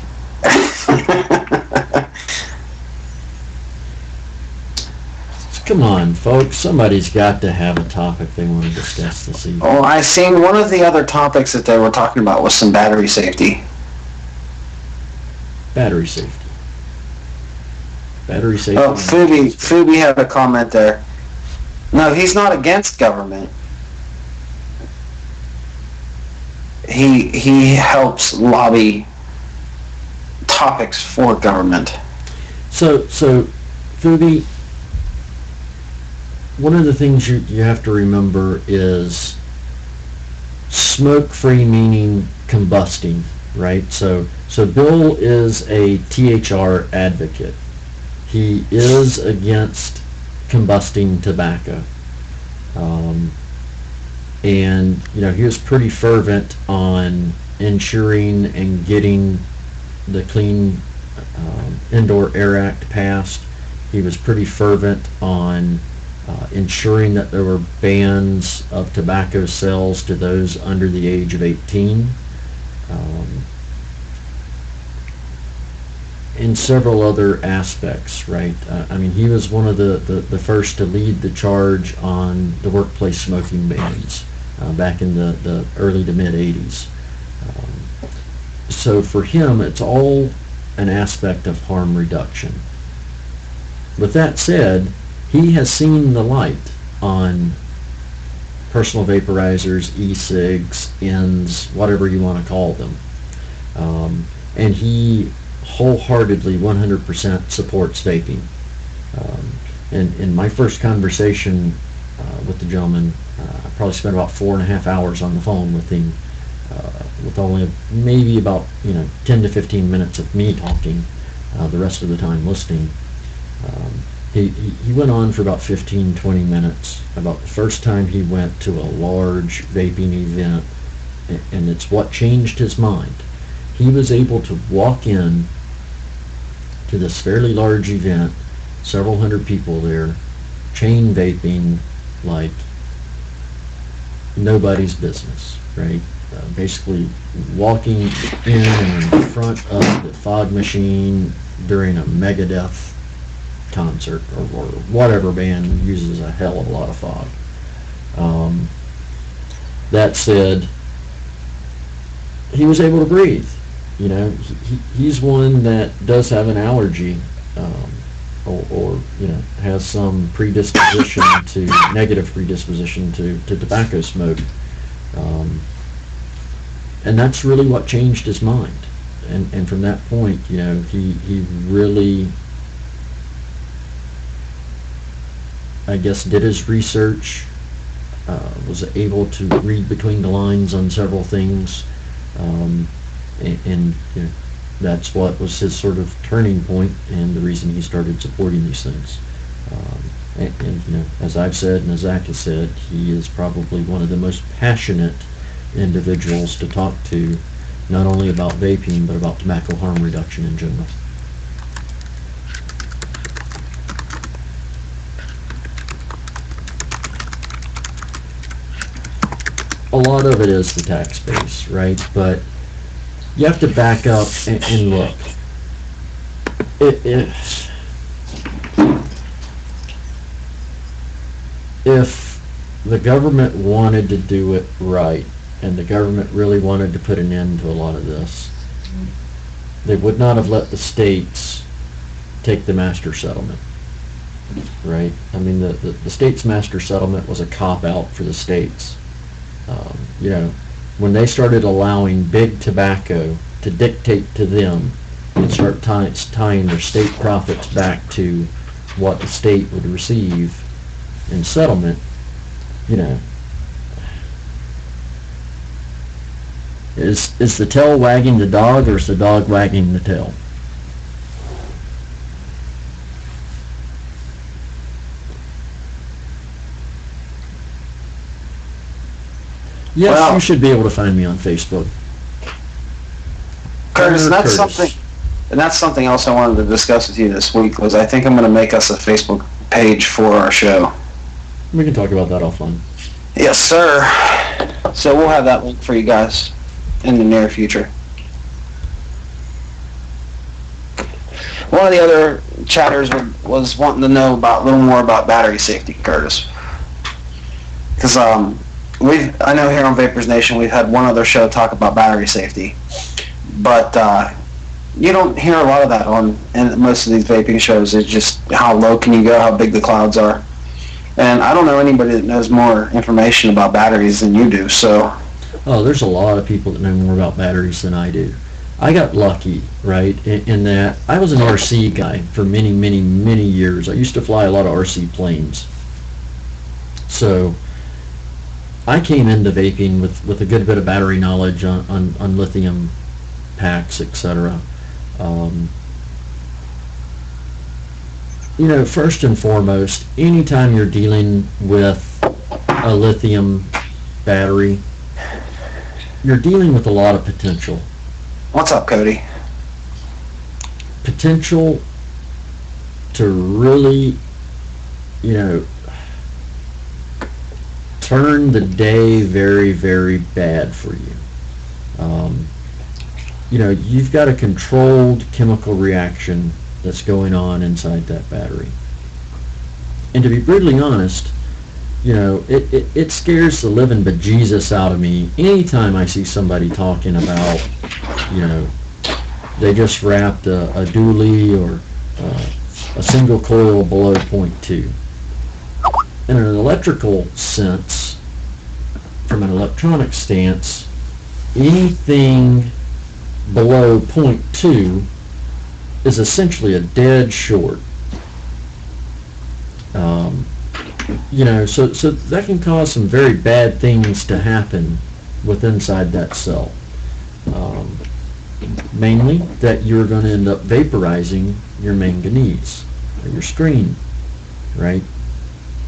Come on, folks. Somebody's got to have a topic they want to discuss this evening. Oh, I seen one of the other topics that they were talking about was some battery safety. Battery safety. Battery safety. Oh, Fubi had a comment there. No, he's not against government. He helps lobby topics for government. So Fubi, one of the things you have to remember is smoke-free meaning combusting, right? So Bill is a THR advocate. He is against combusting tobacco. And, he was pretty fervent on ensuring and getting the Clean Indoor Air Act passed. He was pretty fervent on ensuring that there were bans of tobacco sales to those under the age of 18. In several other aspects, right? He was one of the first to lead the charge on the workplace smoking bans back in the early to mid 80s. So for him, it's all an aspect of harm reduction. With that said, he has seen the light on personal vaporizers, e-cigs, ends, whatever you want to call them. And he wholeheartedly 100% supports vaping. And in my first conversation with the gentleman, I probably spent about 4.5 hours on the phone with him, with only maybe about 10 to 15 minutes of me talking, the rest of the time listening. He went on for about 15-20 minutes about the first time he went to a large vaping event, and it's what changed his mind. He was able to walk in to this fairly large event, several hundred people there, chain vaping like nobody's business, right? Basically walking in front of the fog machine during a Megadeth concert or whatever band uses a hell of a lot of fog. That said, he was able to breathe. He's one that does have an allergy, or has some predisposition to negative predisposition to tobacco smoke, and that's really what changed his mind. And from that point, he really, I guess, did his research, was able to read between the lines on several things, and that's what was his sort of turning point and the reason he started supporting these things. And as I've said and as Zach has said, he is probably one of the most passionate individuals to talk to, not only about vaping but about tobacco harm reduction in general. lot of it is the tax base, right? But you have to back up and look. If the government wanted to do it right, and the government really wanted to put an end to a lot of this, they would not have let the states take the master settlement, right? I mean, the states' master settlement was a cop-out for the states. When they started allowing big tobacco to dictate to them and start tying their state profits back to what the state would receive in settlement, is the tail wagging the dog, or is the dog wagging the tail? Yes, Well, you should be able to find me on Facebook. Curtis, Curtis. that's something else I wanted to discuss with you this week. Was I think I'm going to make us a Facebook page for our show. We can talk about that offline. Yes, sir. So we'll have that link for you guys in the near future. One of the other chatters was wanting to know a little more about battery safety, Curtis. Because I know here on Vapors Nation we've had one other show talk about battery safety, but you don't hear a lot of that in most of these vaping shows. It's just how low can you go, how big the clouds are. And I don't know anybody that knows more information about batteries than you do, so... Oh, there's a lot of people that know more about batteries than I do. I got lucky, right, in that I was an RC guy for many, many, many years. I used to fly a lot of RC planes. So I came into vaping with a good bit of battery knowledge on lithium packs, etc. First and foremost, anytime you're dealing with a lithium battery, you're dealing with a lot of potential. What's up, Cody? Potential to really, turn the day very, very bad for you. You've got a controlled chemical reaction that's going on inside that battery. And to be brutally honest, it scares the living bejesus out of me anytime I see somebody talking about, they just wrapped a dually or a single coil below 0.2. In an electrical sense, from an electronic stance, anything below 0.2 is essentially a dead short. So that can cause some very bad things to happen inside that cell. Mainly that you're going to end up vaporizing your manganese or your screen, right?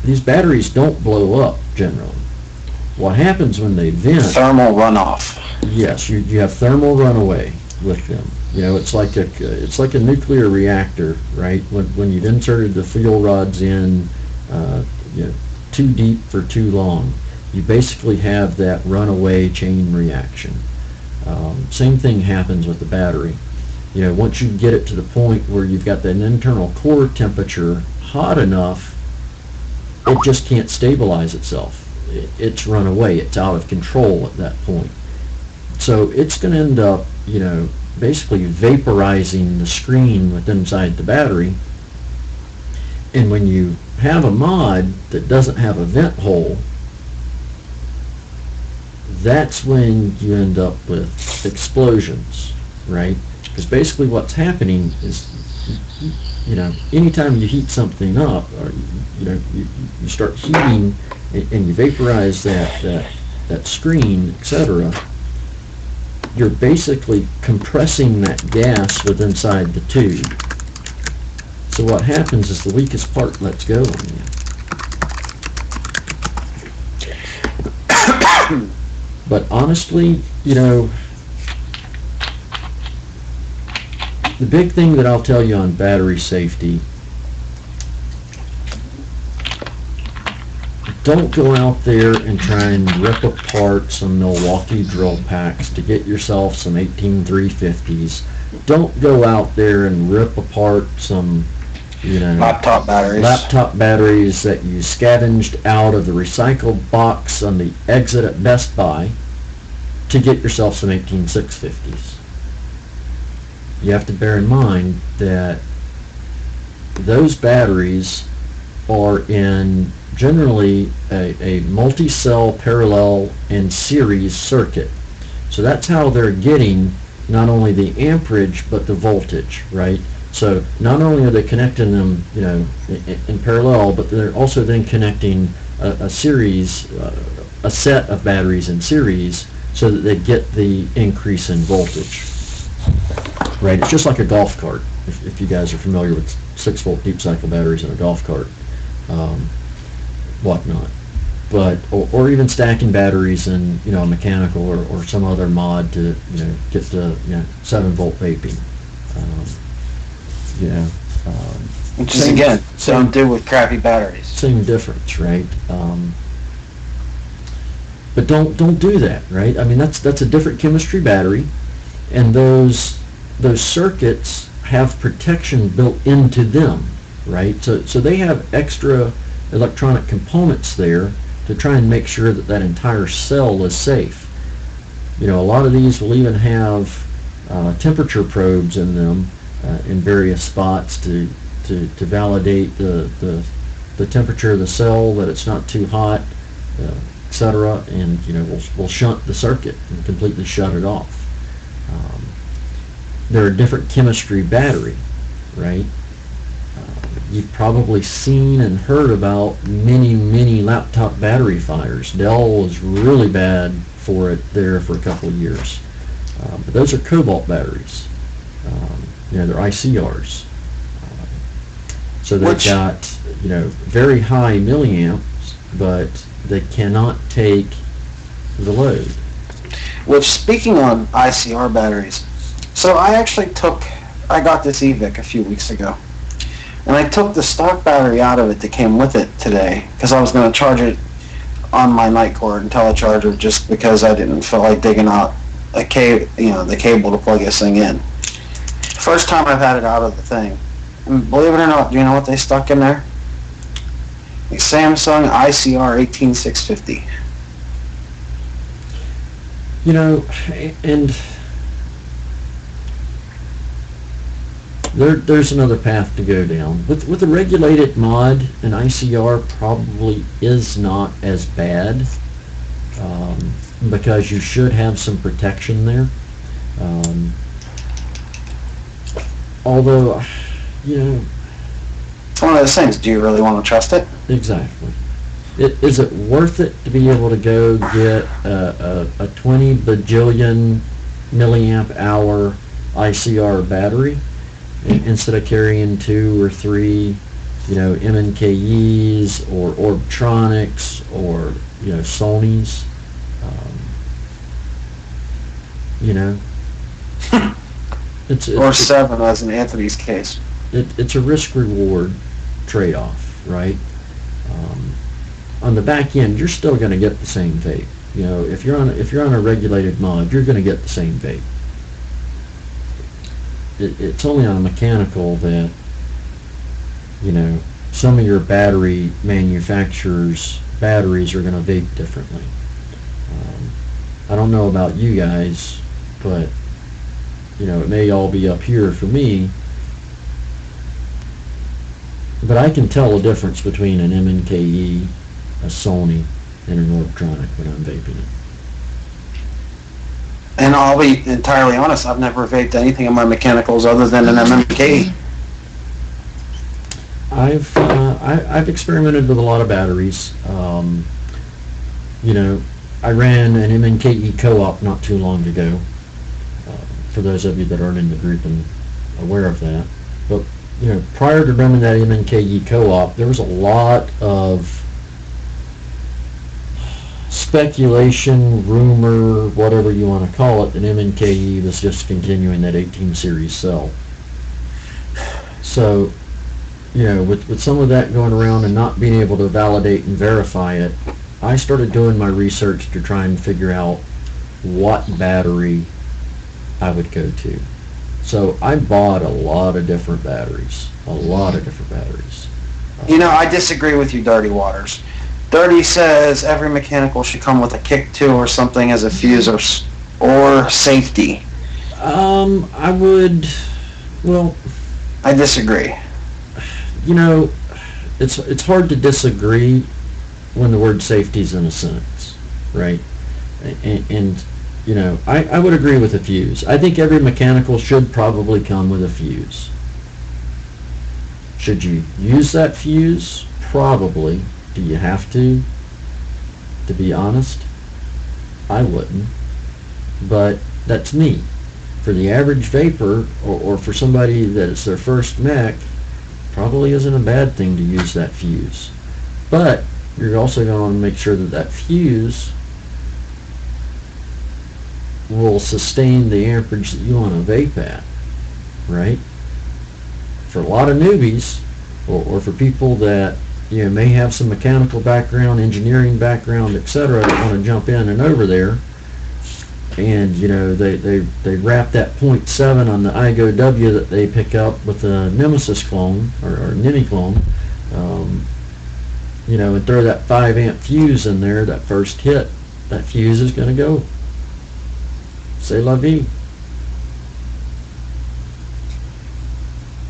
These batteries don't blow up generally. What happens when they vent? Thermal runoff. Yes, you have thermal runaway with them. It's like a nuclear reactor, right? When you've inserted the fuel rods in too deep for too long, you basically have that runaway chain reaction. Same thing happens with the battery. Once you get it to the point where you've got that internal core temperature hot enough, it just can't stabilize itself. It's run away. It's out of control at that point. So it's going to end up, basically vaporizing the screen inside the battery. And when you have a mod that doesn't have a vent hole, that's when you end up with explosions, right? Because basically what's happening is, anytime you heat something up, or you start heating and you vaporize that screen, etc., you're basically compressing that gas inside the tube. So what happens is the weakest part lets go on you. But honestly, the big thing that I'll tell you on battery safety, don't go out there and try and rip apart some Milwaukee drill packs to get yourself some 18350s. Don't go out there and rip apart some, Laptop batteries. laptop batteries that you scavenged out of the recycled box on the exit at Best Buy to get yourself some 18650s. You have to bear in mind that those batteries are in generally a multi-cell parallel and series circuit. So that's how they're getting not only the amperage but the voltage, right? So not only are they connecting them, in parallel, but they're also then connecting a series, a set of batteries in series, so that they get the increase in voltage. Right? It's just like a golf cart. If you guys are familiar with 6-volt deep cycle batteries in a golf cart, whatnot. But or even stacking batteries in a mechanical or some other mod to get to 7-volt vaping. Which is, again, don't do with crappy batteries. Same difference, right? But don't do that, right? I mean, that's a different chemistry battery, and those circuits have protection built into them, right? So they have extra electronic components there to try and make sure that entire cell is safe. A lot of these will even have temperature probes in them in various spots to validate the temperature of the cell, that it's not too hot, etc. And we'll shunt the circuit and completely shut it off. They're a different chemistry battery, right? You've probably seen and heard about many laptop battery fires. Dell was really bad for it there for a couple of years. But those are cobalt batteries. They're ICRs. So they've got, very high milliamps, but they cannot take the load. Which, speaking on ICR batteries, so I got this eVic a few weeks ago, and I took the stock battery out of it that came with it today, because I was going to charge it on my night cord and telecharger, just because I didn't feel like digging out the cable to plug this thing in. First time I've had it out of the thing. And believe it or not, do you know what they stuck in there? A Samsung ICR 18650. And there's another path to go down. With a regulated mod, an ICR probably is not as bad, because you should have some protection there. Although, It's one of those things, do you really want to trust it? Exactly. Is it worth it to be able to go get a 20 bajillion milliamp hour ICR battery instead of carrying 2 or 3, MNKEs or Orbtronics or, Sonys? Or 7, as in Anthony's case. It's a risk-reward trade-off, right? On the back end, you're still going to get the same vape. If you're on a regulated mod, you're going to get the same vape. It's only on a mechanical that some of your battery manufacturers' batteries are going to vape differently. I don't know about you guys, but it may all be up here for me, but I can tell the difference between an MNKE, a Sony, and an Orbtronic when I'm vaping it. And I'll be entirely honest, I've never vaped anything in my mechanicals other than an MMK. I've experimented with a lot of batteries. I ran an MNKE co-op not too long ago. For those of you that aren't in the group and aware of that, but prior to running that MNKE co-op, there was a lot of speculation, rumor, whatever you want to call it, that MNKE was just continuing that 18 series cell. So with some of that going around and not being able to validate and verify it, I started doing my research to try and figure out what battery I would go to. So I bought a lot of different batteries. I disagree with you, Dirty Waters. Dirty says every mechanical should come with a kick to or something as a fuse or safety. I would, well, I disagree. It's hard to disagree when the word safety's in a sentence, right? And I would agree with a fuse. I think every mechanical should probably come with a fuse. Should you use that fuse? Probably. Do you have to? To be honest, I wouldn't. But that's me. For the average vapor, or for somebody that it's their first mech, probably isn't a bad thing to use that fuse. But you're also going to want to make sure that that fuse will sustain the amperage that you want to vape at, right? For a lot of newbies, or for people that may have some mechanical background, engineering background, etc., that want to jump in and over there, and they wrap that 0.7 on the iGo W that they pick up with a Nemesis clone or Nini clone, and throw that 5 amp fuse in there, that first hit, that fuse is going to go. C'est la vie.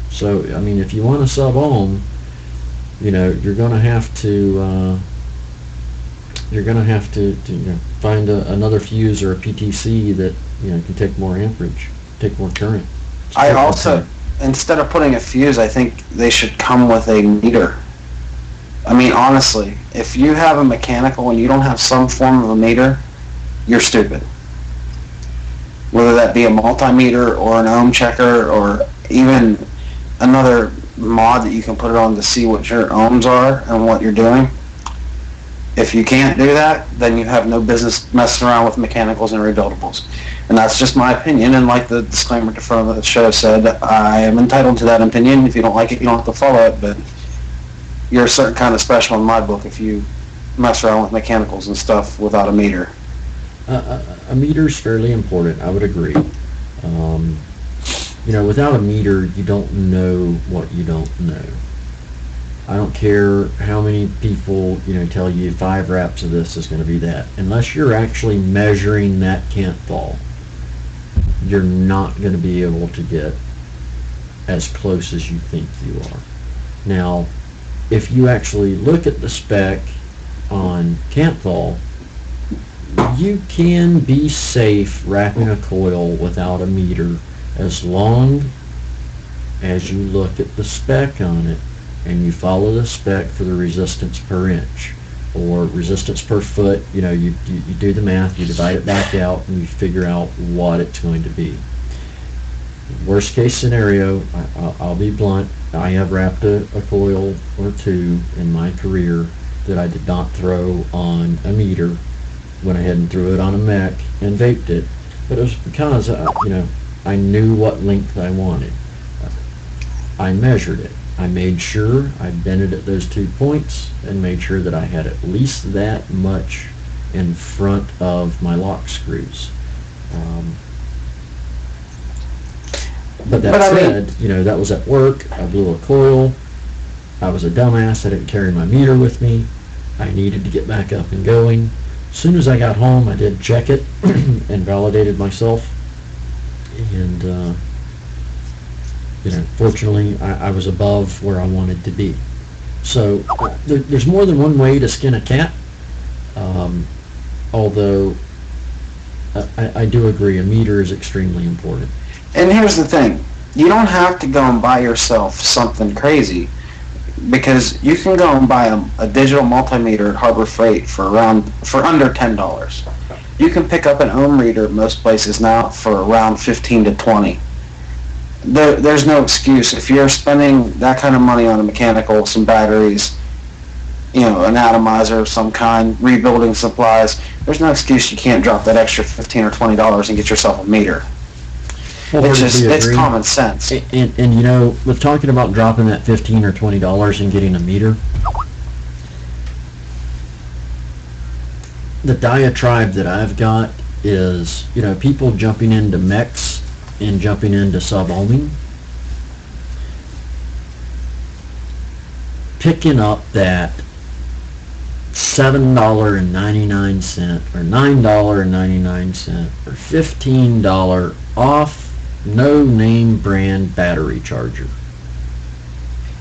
So, if you want to sub-ohm, you're going to have to find another fuse or a PTC that can take more amperage, take more current. I also, instead of putting a fuse, I think they should come with a meter. Honestly, if you have a mechanical and you don't have some form of a meter, you're stupid. Whether that be a multimeter or an ohm checker or even another mod that you can put it on to see what your ohms are and what you're doing. If you can't do that, then you have no business messing around with mechanicals and rebuildables. And that's just my opinion, and like the disclaimer at the front of the show said, I am entitled to that opinion. If you don't like it, you don't have to follow it, but you're a certain kind of special in my book if you mess around with mechanicals and stuff without a meter. A meter is fairly important, I would agree. Without a meter, you don't know what you don't know. I don't care how many people, tell you 5 wraps of this is going to be that. Unless you're actually measuring that Canthal, you're not going to be able to get as close as you think you are. Now, if you actually look at the spec on Canthal, you can be safe wrapping a coil without a meter as long as you look at the spec on it and you follow the spec for the resistance per inch or resistance per foot. You do the math, you divide it back out, and you figure out what it's going to be. Worst case scenario, I'll be blunt, I have wrapped a coil or two in my career that I did not throw on a meter. Went ahead and threw it on a mech and vaped it, but it was because I knew what length I wanted. I measured it. I made sure I bent it at those 2 points and made sure that I had at least that much in front of my lock screws. But that said, that was at work. I blew a coil. I was a dumbass. I didn't carry my meter with me. I needed to get back up and going. As soon as I got home, I did check it and validated myself. And, fortunately, I was above where I wanted to be. So there's more than one way to skin a cat. Although I do agree, a meter is extremely important. And here's the thing. You don't have to go and buy yourself something crazy, because you can go and buy a digital multimeter at Harbor Freight for under $10. You can pick up an ohm reader at most places now for around 15 to 20. There's no excuse. If you're spending that kind of money on a mechanical, some batteries, an atomizer of some kind, rebuilding supplies, there's no excuse you can't drop that extra $15 or $20 and get yourself a meter. Wholeheartedly it's agree. common sense. And you know, with talking about dropping that $15 or $20 and getting a meter, the diatribe that I've got is, you know, people jumping into mechs and jumping into sub-ohming, picking up that $7.99 or $9.99 or $15 off no name brand battery charger.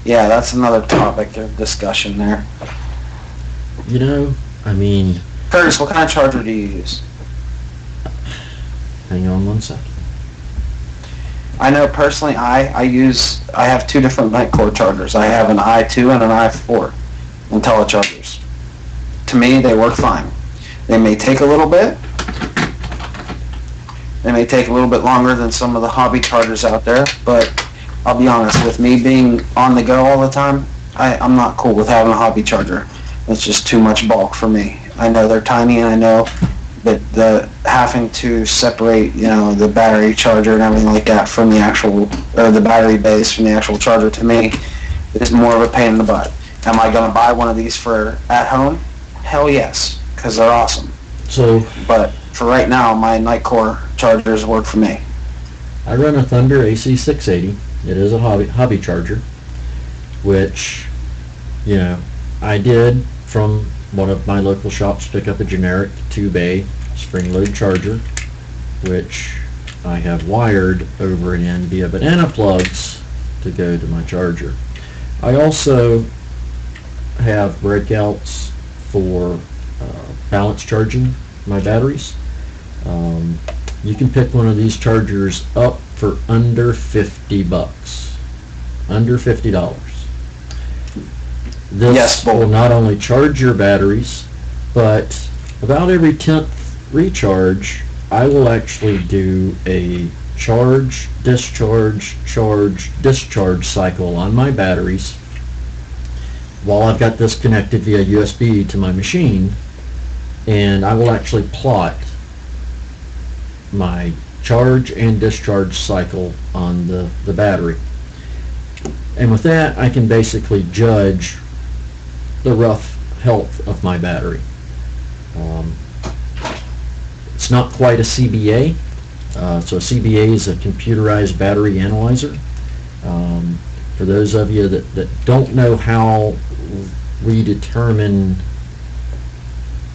Yeah, that's another topic of discussion there. You know, I mean, Curtis, what kind of charger do you use? hang on one second. I know personally, I have two different Nightcore chargers. I have an i2 and an i4 IntelliChargers. To me, they work fine. They may take a little bit. They may take a little bit longer than some of the hobby chargers out there, but I'll be honest, with me being on the go all the time, I'm not cool with having a hobby charger. It's just too much bulk for me. I know they're tiny, and I know that the having to separate, you know, the battery charger and everything like that from the actual, or the battery base from the actual charger, to me, is more of a pain in the butt. Am I going to buy one of these for at home? Hell yes, because they're awesome. So But for right now, my Nightcore chargers work for me. I run a Thunder AC680. It is a hobby charger, which, you know, I did from one of my local shops pick up a generic 2-bay spring-load charger, which I have wired over and in via banana plugs to go to my charger. I also have breakouts for balance charging my batteries. You can pick one of these chargers up for under $50. Under $50. This Yes, but will not only charge your batteries, but about every 10th recharge, I will actually do a charge, discharge cycle on my batteries while I've got this connected via USB to my machine, and I will actually plot my charge and discharge cycle on the battery. And with that, I can basically judge the rough health of my battery. It's not quite a CBA. So a CBA is a computerized battery analyzer. For those of you that don't know how we determine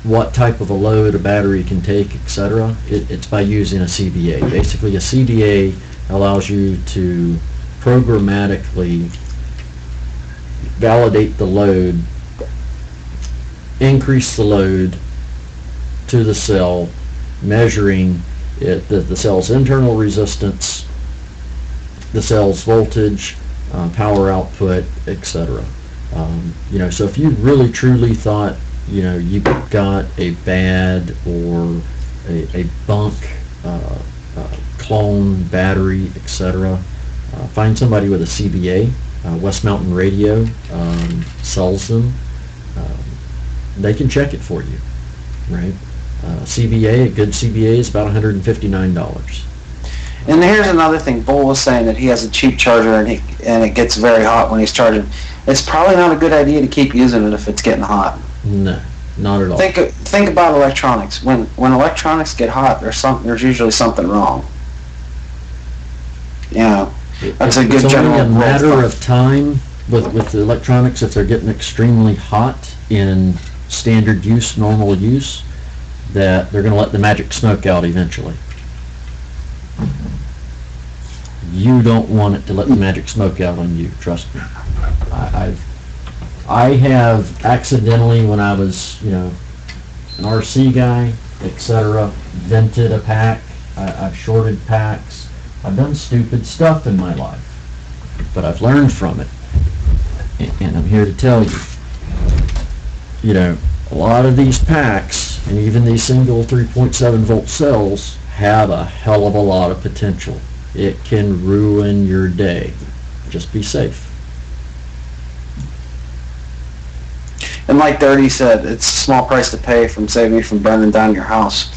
what type of a load a battery can take, etc., it's by using a CBA. Basically, a CBA allows you to programmatically validate the load, increase the load to the cell, measuring the cell's internal resistance, the cell's voltage, power output, etc. You know, so if you really truly thought, you know, you got a bad or a bunk clone battery, etc., find somebody with a CBA. West Mountain Radio sells them. They can check it for you, right? CBA, a good CBA is about $159. And here's another thing. Bull was saying that he has a cheap charger and it gets very hot when he's charging. It's probably not a good idea to keep using it if it's getting hot. No, not at all. Think about electronics. When electronics get hot, there's usually something wrong. You know, that's a good It's general only a rule of matter thumb. of time with the electronics, if they're getting extremely hot in standard use, normal use, that they're going to let the magic smoke out eventually. You don't want it to let the magic smoke out on you, trust me. I have accidentally, when I was, you know, an RC guy, etc., vented a pack. I've shorted packs. I've done stupid stuff in my life, but I've learned from it. And I'm here to tell you, you know, a lot of these packs, and even these single 3.7 volt cells, have a hell of a lot of potential. It can ruin your day. Just be safe. And like Dirty said, it's a small price to pay from saving you from burning down your house.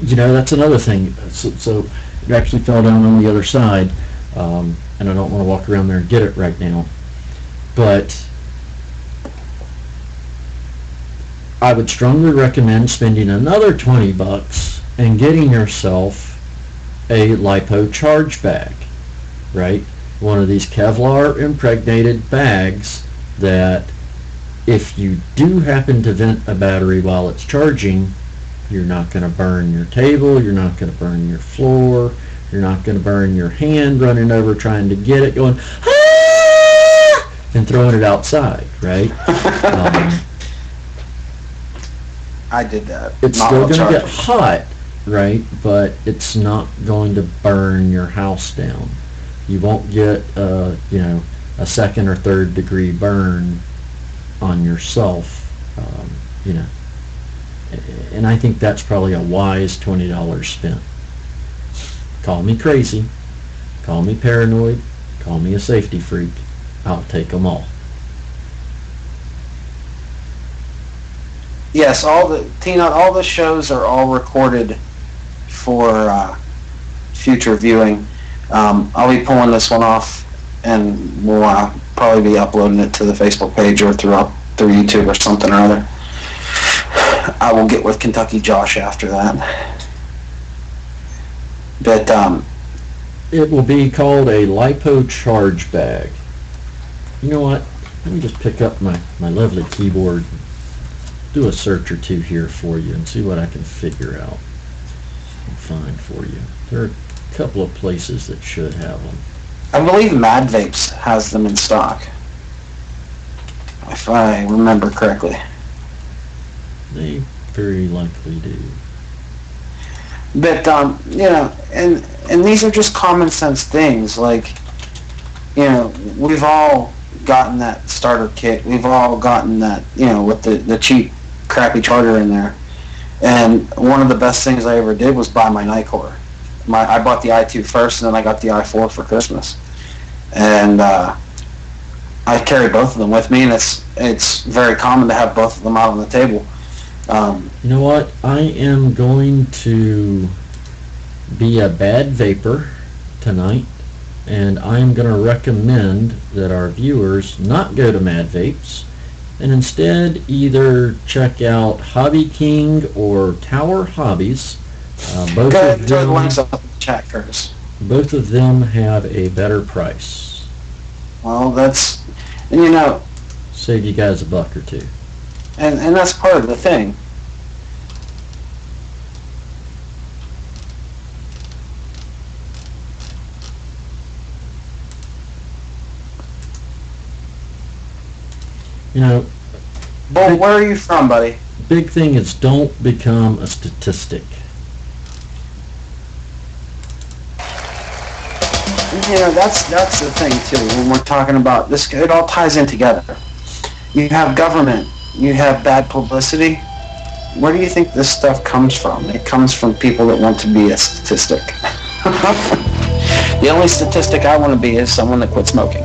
That's another thing. So it actually fell down on the other side, and I don't want to walk around there and get it right now. But I would strongly recommend spending another $20 and getting yourself a lipo charge bag, right? One of these Kevlar impregnated bags that if you do happen to vent a battery while it's charging, you're not going to burn your table, you're not going to burn your floor, you're not going to burn your hand running over trying to get it, going, ah! And throwing it outside, right? I did that. It's Not still while going to get charging. hot, right? But it's not going to burn your house down. You won't get a second or third degree burn on yourself, and I think that's probably a wise $20 spent. Call me crazy, call me paranoid, call me a safety freak. I'll take them all. Yes, Tina, all the shows are all recorded for future viewing. I'll be pulling this one off, and we'll probably be uploading it to the Facebook page or through YouTube or something or other. I will get with Kentucky Josh after that. But It will be called a lipo charge bag. You know what? Let me just pick up my lovely keyboard, do a search or two here for you, and see what I can figure out and find for you. There are a couple of places that should have them. I believe Mad Vapes has them in stock, if I remember correctly. They very likely do. But and these are just common sense things. Like, we've all gotten that starter kit. We've all gotten that, with the cheap, crappy charger in there. And one of the best things I ever did was buy my Nicore. I bought the i2 first, and then I got the i4 for Christmas. And I carry both of them with me, and it's very common to have both of them out on the table. You know what? I am going to be a bad vapor tonight, and I'm going to recommend that our viewers not go to Mad Vapes and instead either check out Hobby King or Tower Hobbies. Go ahead and throw the links up in the chat, Curtis. Both of them have a better price. Well, Save you guys a buck or two. and that's part of the thing. Well, where are you from, buddy? Big thing is don't become a statistic. That's the thing too. When we're talking about this, it all ties in together. You have government, you have bad publicity. Where do you think this stuff comes from? It comes from people that want to be a statistic. The only statistic I want to be is someone that quit smoking.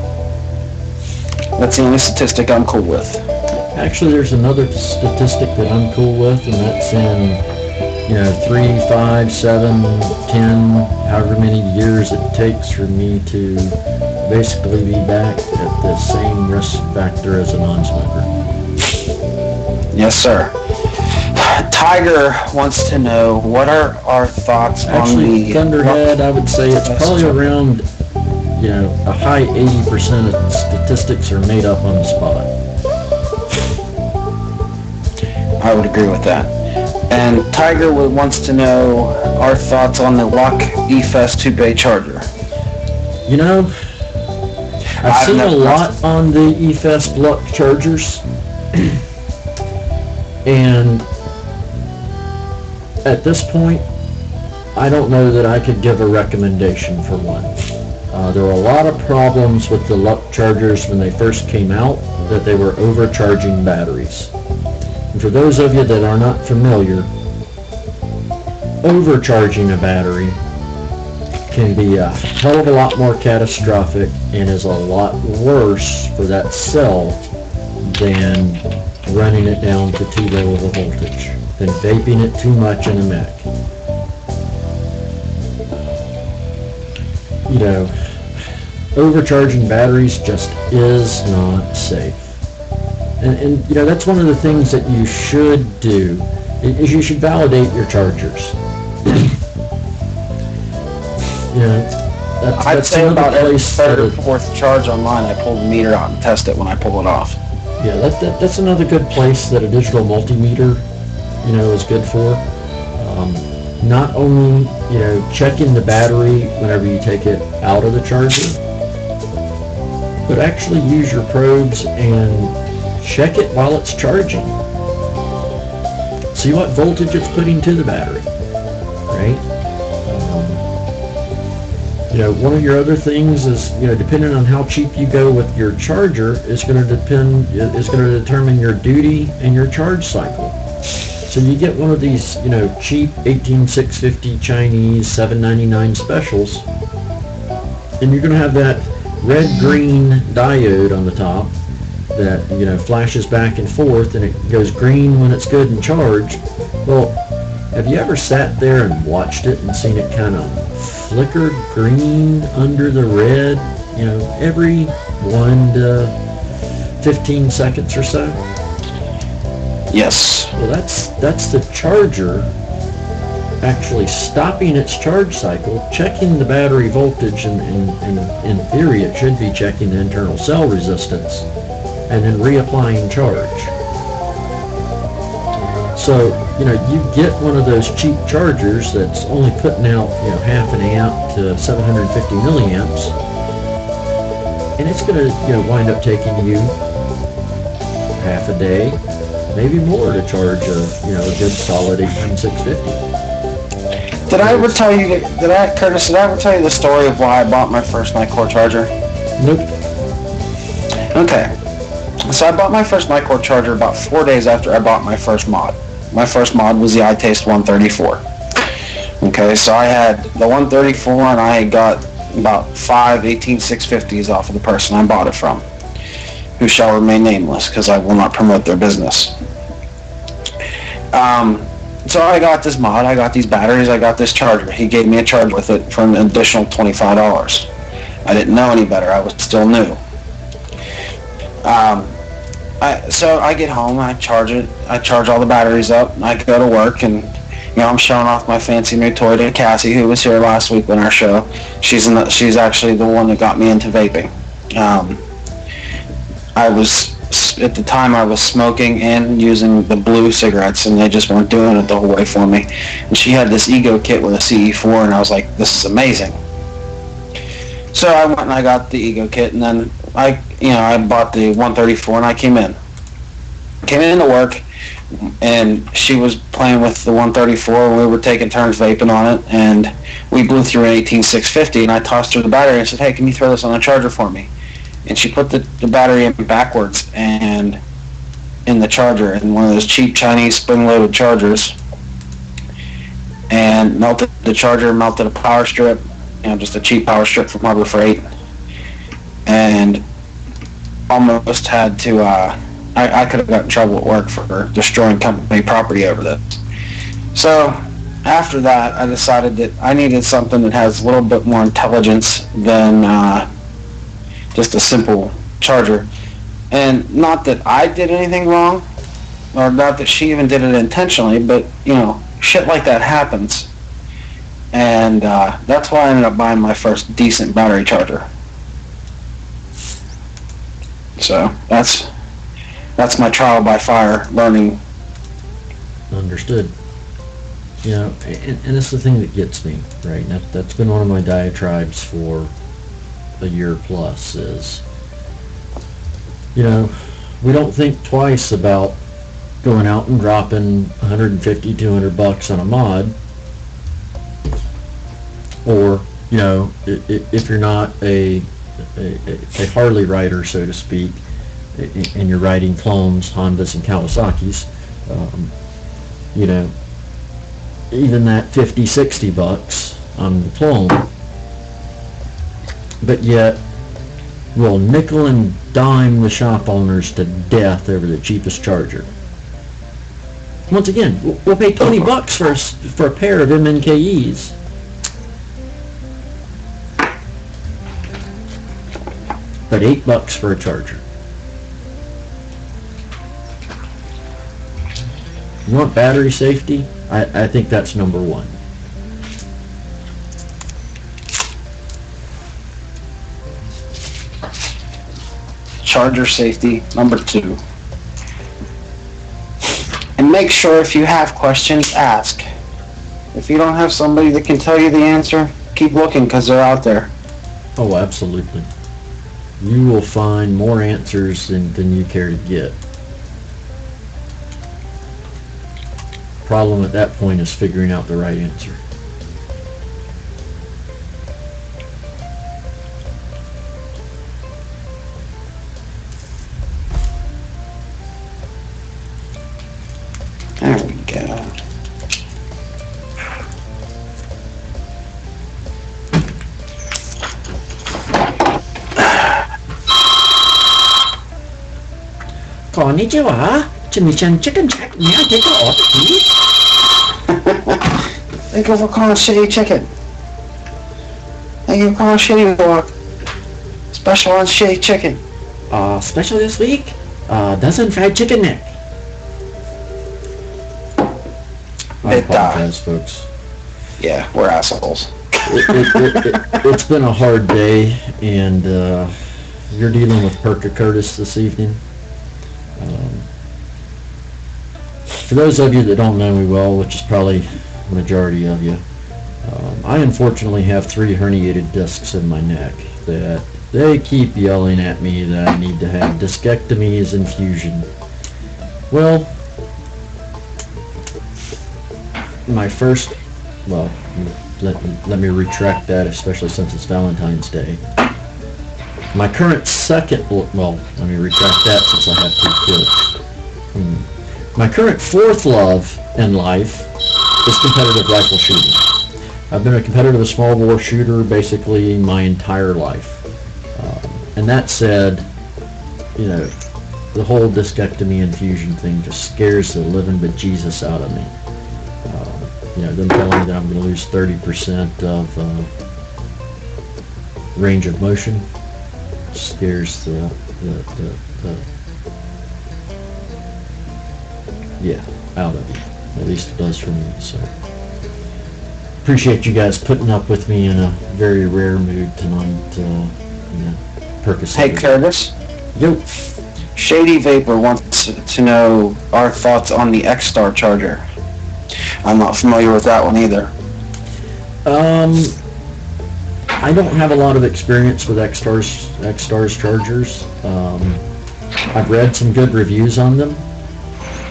That's the only statistic I'm cool with. Actually, there's another statistic that I'm cool with, and that's in 3, 5, 7, 10, however many years it takes for me to basically be back at the same risk factor as a non-smoker. Yes, sir. Tiger wants to know, what are our thoughts on the... Thunderhead, I would say it's probably around, a high 80% of statistics are made up on the spot. I would agree with that. And Tiger wants to know our thoughts on the Luck eFest 2-bay charger. I've seen a lot on the eFest Luck chargers, and at this point, I don't know that I could give a recommendation for one. There were a lot of problems with the Luck chargers when they first came out, that they were overcharging batteries. And for those of you that are not familiar, overcharging a battery can be a hell of a lot more catastrophic and is a lot worse for that cell than running it down to too low of a voltage, than vaping it too much in a mech. you know, overcharging batteries just is not safe. And you know, that's one of the things that you should do, is you should validate your chargers. You know, I'd that's say another about every place third or that, fourth charge online, I pull the meter out and test it when I pull it off. yeah, that's another good place that a digital multimeter, you know, is good for. Not only, you know, checking the battery whenever you take it out of the charger, but actually use your probes and check it while it's charging. See what voltage it's putting to the battery, right? You know, one of your other things is, you know, depending on how cheap you go with your charger, is going to determine your duty and your charge cycle. So you get one of these, you know, cheap 18650 Chinese $7.99 specials, and you're going to have that red-green diode on the top that, you know, flashes back and forth, and it goes green when it's good and charged. Well, have you ever sat there and watched it and seen it kind of flicker green under the red, you know, every 1 to 15 seconds or so? Yes. Well, that's the charger actually stopping its charge cycle, checking the battery voltage, and in theory it should be checking the internal cell resistance, and then reapplying charge. So, you know, you get one of those cheap chargers that's only putting out, you know, half an amp to 750 milliamps, and it's going to, you know, wind up taking you half a day, maybe more, to charge a, you know, a good solid 18650. Did I ever tell you, Curtis, did I ever tell you the story of why I bought my first Nicore charger? Nope. Okay. So I bought my first Nicore charger about 4 days after I bought my first mod. My first mod was the iTaste 134. Okay, so I had the 134, and I had got about 5 18650s off of the person I bought it from, who shall remain nameless because I will not promote their business. So I got this mod, I got these batteries, I got this charger. He gave me a charger with it for an additional $25. I didn't know any better. I was still new. So I get home, I charge it, I charge all the batteries up, and I go to work, and, you know, I'm showing off my fancy new toy to Cassie, who was here last week on our show. She's actually the one that got me into vaping. At the time I was smoking and using the blue cigarettes, and they just weren't doing it the whole way for me. And she had this Ego kit with a CE4, and I was like, this is amazing. So I went and I got the Ego kit, and then I bought the 134, and I came in to work, and she was playing with the 134, and we were taking turns vaping on it, and we blew through an 18650, and I tossed her the battery and said, hey, can you throw this on a charger for me? And she put the battery in backwards and in the charger, in one of those cheap Chinese spring-loaded chargers, and melted the charger, melted a power strip, you know, just a cheap power strip from Harbor Freight, and almost had to, I could have got in trouble at work for destroying company property over this. So after that, I decided that I needed something that has a little bit more intelligence than just a simple charger. And not that I did anything wrong, or not that she even did it intentionally, but, you know, shit like that happens. And that's why I ended up buying my first decent battery charger. So that's my trial by fire learning. Understood. You know, and it's the thing that gets me, right? That's been one of my diatribes for a year plus, is, you know, we don't think twice about going out and dropping $150, $200 on a mod, or, you know, if you're not a Harley rider, so to speak, and you're riding clones, Hondas and Kawasaki's, you know, even that $50, $60 on the clone, but yet we'll nickel and dime the shop owners to death over the cheapest charger. Once again, we'll pay $20 for a pair of MNKEs. but $8 for a charger. You want battery safety? I think that's number one. Charger safety, number 2. And make sure if you have questions, ask. If you don't have somebody that can tell you the answer, keep looking because they're out there. Oh, absolutely. You will find more answers than you care to get. Problem at that point is figuring out the right answer. There we go. Konnichiwa. Chimichan Chicken Jack. May I take your order, please? Thank you for calling Shitty Chicken. Thank you for calling Shitty Dog. Special on Shitty Chicken. Special this week? Dozen fried chicken neck. I apologize, folks. Yeah, we're assholes. It's been a hard day, and you're dealing with Perka Curtis this evening. For those of you that don't know me well, which is probably the majority of you, I unfortunately have 3 herniated discs in my neck that they keep yelling at me that I need to have discectomies and fusion. Well, let me retract that, especially since it's Valentine's Day. My current let me retract that since I have 2 kids. My current 4th love in life is competitive rifle shooting. I've been a competitive small bore shooter basically my entire life. And that said, the whole discectomy and fusion thing just scares the living bejesus out of me. Them telling me that I'm going to lose 30% of range of motion scares out of you. At least it does for me. So appreciate you guys putting up with me in a very rare mood tonight. Percocet. Hey, Curtis. Yo. Shady Vapor wants to know our thoughts on the X-Star charger. I'm not familiar with that one either. I don't have a lot of experience with X-Star's chargers. I've read some good reviews on them.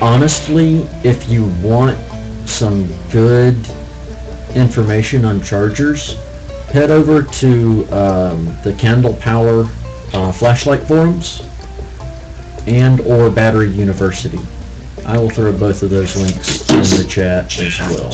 Honestly, if you want some good information on chargers, head over to the Candle Power flashlight forums and or Battery University. I will throw both of those links in the chat as well.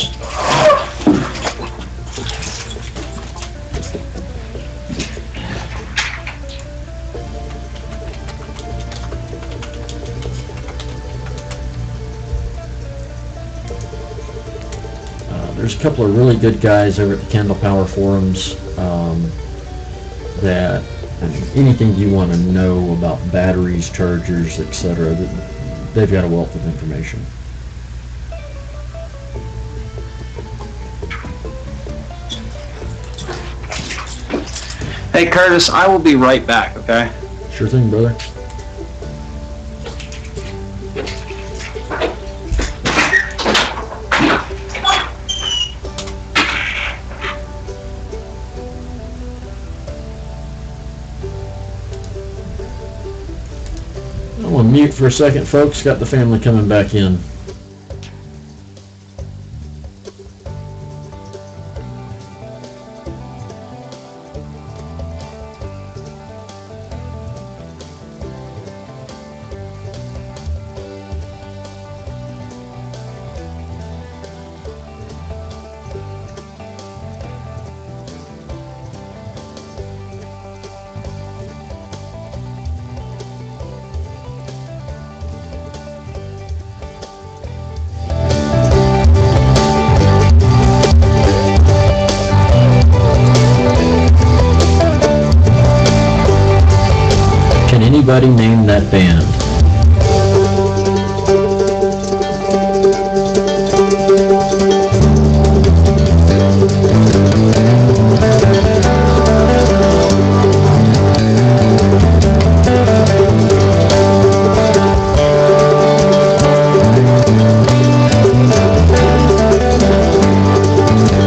There's a couple of really good guys over at the Candle Power forums that anything you want to know about batteries, chargers, etc., they've got a wealth of information. Hey, Curtis, I will be right back, okay? Sure thing, brother. I'm on mute for a second, folks. Got the family coming back in. anybody name that band?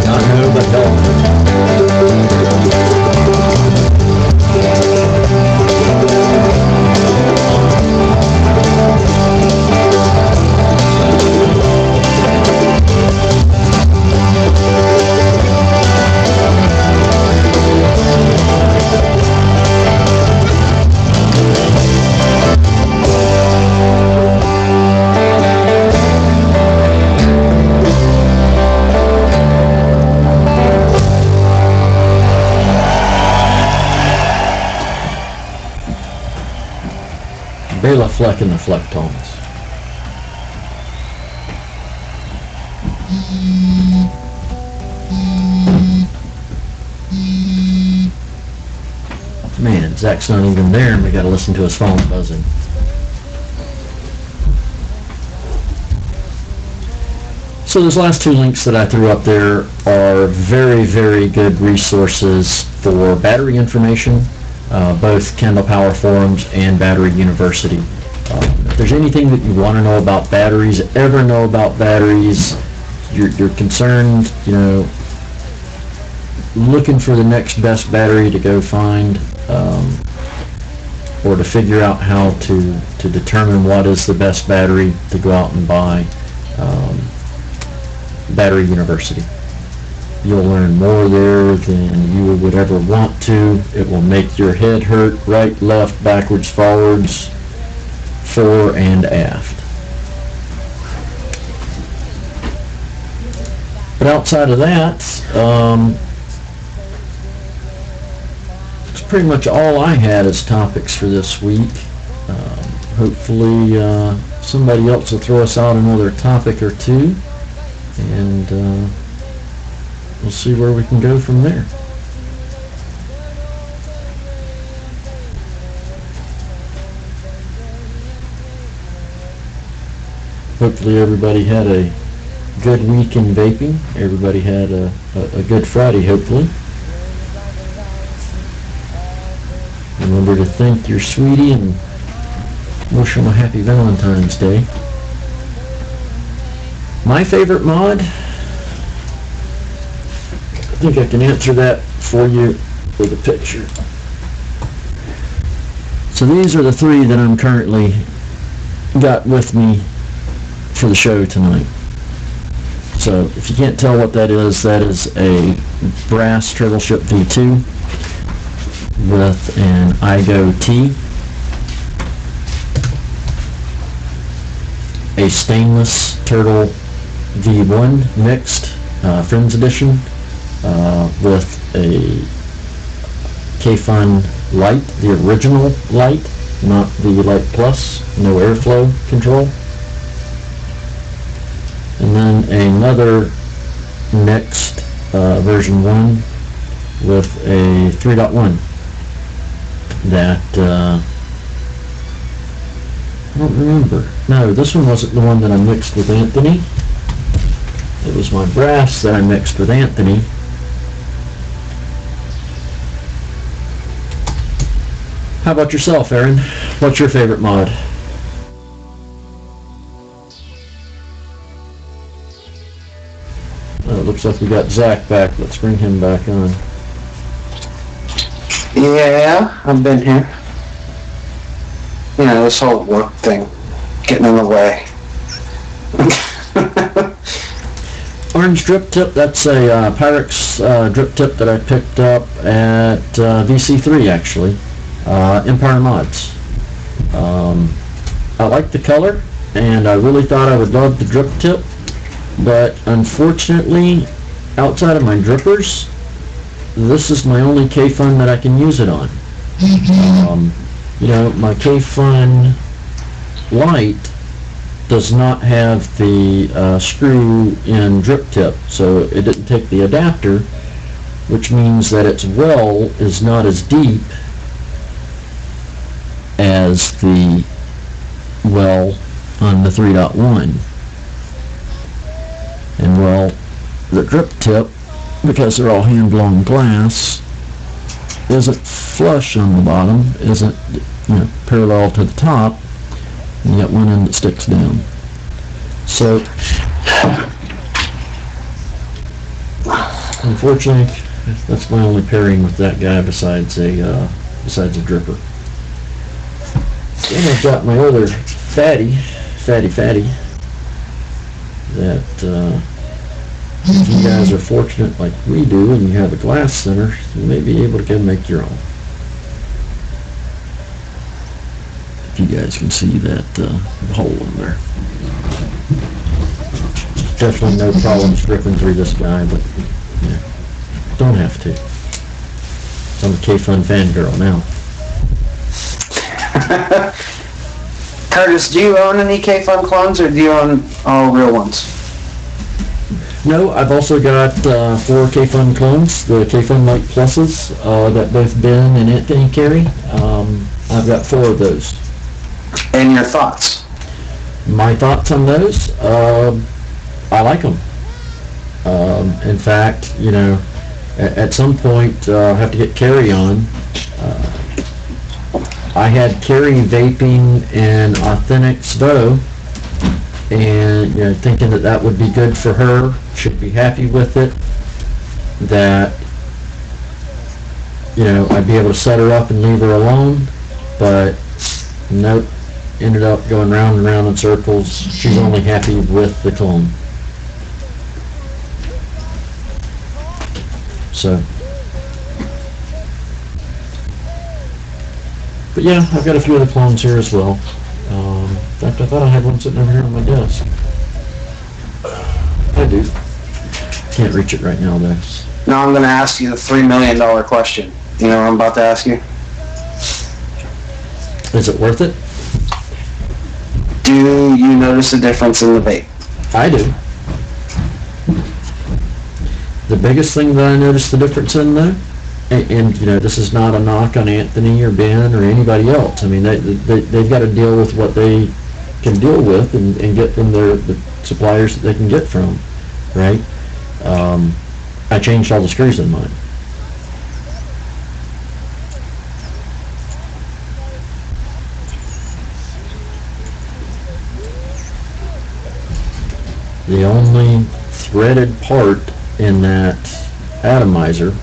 Not who, but don't. Bela Fleck and the Flecktones. Man, Zach's not even there and we gotta listen to his phone buzzing. So those last two links that I threw up there are very, very good resources for battery information, both Kendall Power Forums and Battery University. If there's anything that you want to know about batteries, ever know about batteries, you're concerned, looking for the next best battery to go find, or to figure out how to determine what is the best battery to go out and buy, Battery University. You'll learn more there than you would ever want to. It will make your head hurt right, left, backwards, forwards, fore and aft. But outside of that, it's pretty much all I had as topics for this week. Hopefully somebody else will throw us out another topic or two, and we'll see where we can go from there. Hopefully everybody had a good week in vaping. Everybody had a good Friday, hopefully. Remember to thank your sweetie and wish them a happy Valentine's Day. My favorite mod? I think I can answer that for you with a picture. So these are the three that I'm currently got with me for the show tonight. So if you can't tell what that is a brass Turtle Ship V2 with an iGo T, a stainless Turtle V1 mixed, Friends Edition, with a K-Fun light, the original light, not the Light Plus, no airflow control. And then another mixed version 1 with a 3.1 that I don't remember. No, this one wasn't the one that I mixed with Anthony. It was my brass that I mixed with Anthony. How about yourself, Aaron? What's your favorite mod? Oh, it looks like we got Zach back. Let's bring him back on. Yeah, I've been here. This whole work thing getting in the way. Orange drip tip, that's a Pyrex drip tip that I picked up at VC3 actually. Empire Mods. I like the color and I really thought I would love the drip tip, but unfortunately outside of my drippers this is my only K-Fun that I can use it on. My K-Fun light does not have the screw-in drip tip, so it didn't take the adapter, which means that its well is not as deep as the well on the 3.1. And well, the drip tip, because they're all hand-blown glass, isn't flush on the bottom, isn't parallel to the top, and you got one end that sticks down. So, unfortunately, that's my only pairing with that guy besides a dripper. Then I've got my other fatty, that if you guys are fortunate like we do and you have a glass center, you may be able to go make your own. If you guys can see that hole in there. Definitely no problems dripping through this guy, but don't have to. I'm a K-Fun fangirl now. Curtis, do you own any K-Fun clones, or do you own all real ones? No, I've also got 4 K-Fun clones, the K-Fun Light Pluses, that both Ben and Anthony carry. I've got 4 of those. And your thoughts? My thoughts on those? I like them. In fact, at some point, I'll have to get Carrie on. I had Carrie vaping an Authentic Svo, and thinking that would be good for her, should be happy with it, that I'd be able to set her up and leave her alone, but nope, ended up going round and round in circles. She's only happy with the clone. So, but yeah, I've got a few other clones here as well. In fact, I thought I had one sitting over here on my desk. I do. Can't reach it right now, though. Now I'm going to ask you the $3 million question. You know what I'm about to ask you? Is it worth it? Do you notice a difference in the vape? I do. The biggest thing that I noticed the difference in, though, and this is not a knock on Anthony or Ben or anybody else. I mean, they've got to deal with what they can deal with and get from the suppliers that they can get from, right? I changed all the screws in mine. The only threaded part in that atomizer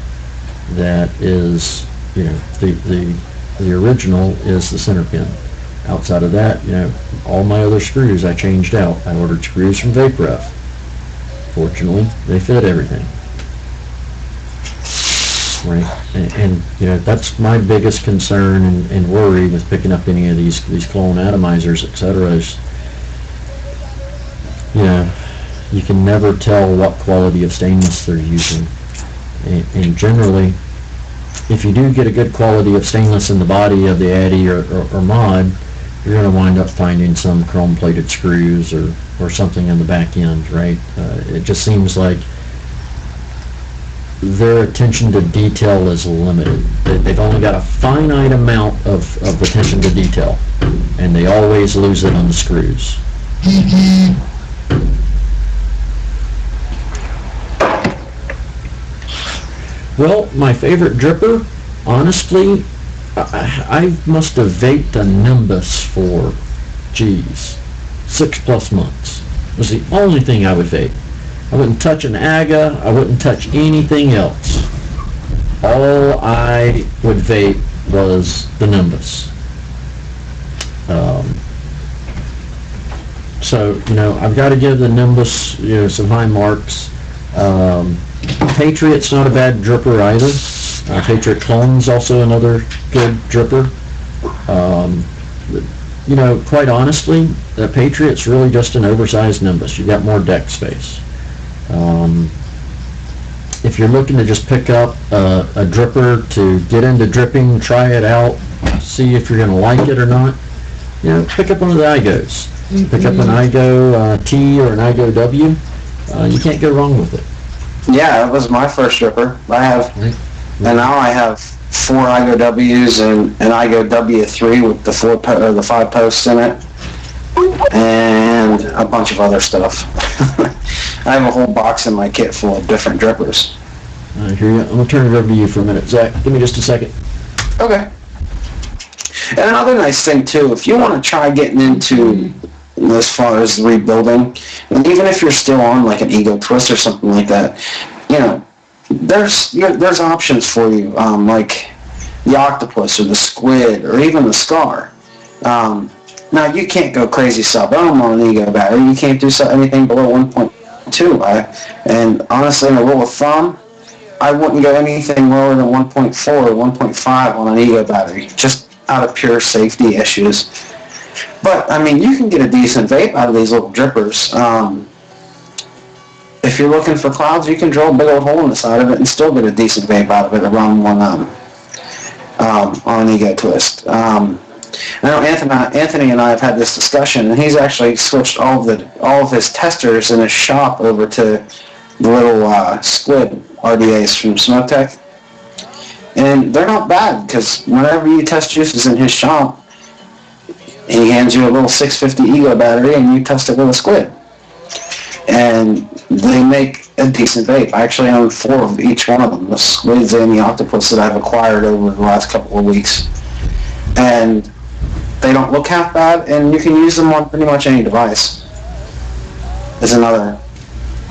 that is, the original is the center pin. Outside of that, all my other screws I changed out. I ordered screws from Vape Ref. Fortunately, they fit everything. Right, and that's my biggest concern and worry with picking up any of these clone atomizers, etc. Is you can never tell what quality of stainless they're using. And generally, if you do get a good quality of stainless in the body of the Addy or mod, you're going to wind up finding some chrome-plated screws or something in the back end, right? It just seems like their attention to detail is limited. They've only got a finite amount of attention to detail, and they always lose it on the screws. Well, my favorite dripper, honestly, I must have vaped a Nimbus for, 6+ months. It was the only thing I would vape. I wouldn't touch an AGA, I wouldn't touch anything else. All I would vape was the Nimbus. So, I've got to give the Nimbus, some high marks. Patriot's not a bad dripper either. Patriot Clone's also another good dripper. Quite honestly, the Patriot's really just an oversized Nimbus. You got more deck space. If you're looking to just pick up a dripper to get into dripping, try it out, see if you're going to like it or not, pick up one of the IGOs. Pick up an IGO T or an IGO W. You can't go wrong with it. Yeah, it was my first dripper. And now I have 4 IGO W's and an IGO W3 with the 5 posts in it, and a bunch of other stuff. I have a whole box in my kit full of different drippers. I hear you. I'm going to turn it over to you for a minute. Zach, give me just a second. Okay. And another nice thing too, if you want to try getting into as far as rebuilding, and even if you're still on like an Ego Twist or something like that, you know, there's options for you, like the Octopus or the Squid or even the Scar. Now you can't go crazy sub-ohm on an Ego battery. You can't do anything below 1.2. And honestly, in a rule of thumb, I wouldn't go anything lower than 1.4 or 1.5 on an Ego battery, just out of pure safety issues. But, I mean, you can get a decent vape out of these little drippers. If you're looking for clouds, you can drill a big old hole in the side of it and still get a decent vape out of it around one on an Ego Twist. I know Anthony and I have had this discussion, and he's actually switched all of his testers in his shop over to the little Squid RDAs from Smoke Tech. And they're not bad, because whenever you test juices in his shop, he hands you a little 650 Ego battery and you test it with a Squid. And they make a decent vape. I actually own 4 of each one of them, the Squids and the Octopus that I've acquired over the last couple of weeks. And they don't look half bad, and you can use them on pretty much any device. Is another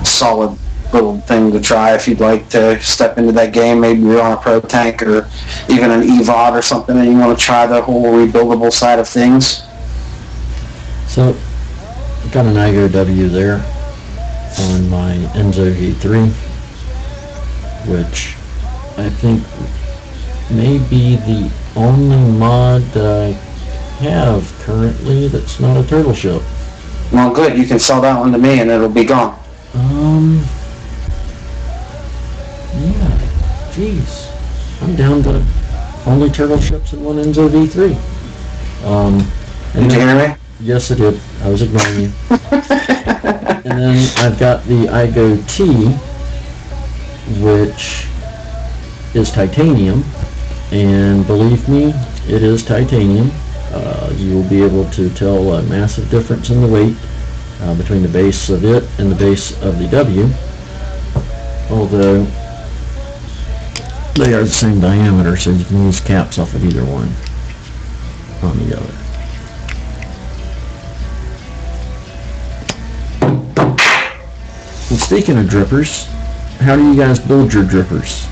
solid little thing to try if you'd like to step into that game. Maybe you're on a Pro Tank or even an EVOD or something and you want to try the whole rebuildable side of things. So, I've got an IGO W there on my Enzo V3, which I think may be the only mod that I have currently that's not a turtle ship. Well, good. You can sell that one to me and it'll be gone. Yeah, geez. I'm down to only turtle ships and one Enzo V3. Did you hear me? Yes, I did. I was ignoring you. And then I've got the IGO T, which is titanium, and believe me, it is titanium. You will be able to tell a massive difference in the weight between the base of it and the base of the W, although they are the same diameter, so you can use caps off of either one on the other. And speaking of drippers, how do you guys build your drippers?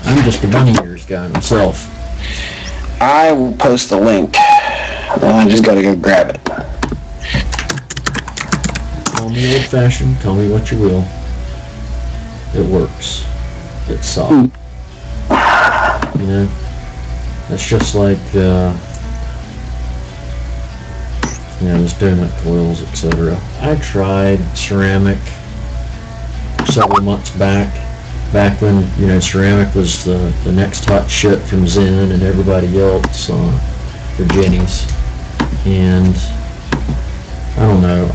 I'm just a bunny ears guy myself. I will post the link. I just gotta go grab it. Call me old-fashioned, call me what you will. It works. It's solid. You know, that's just like, you know, those donut coils, etc. I tried ceramic several months back when, you know, ceramic was the next hot shit from Zen and everybody else for Jenny's. And I don't know,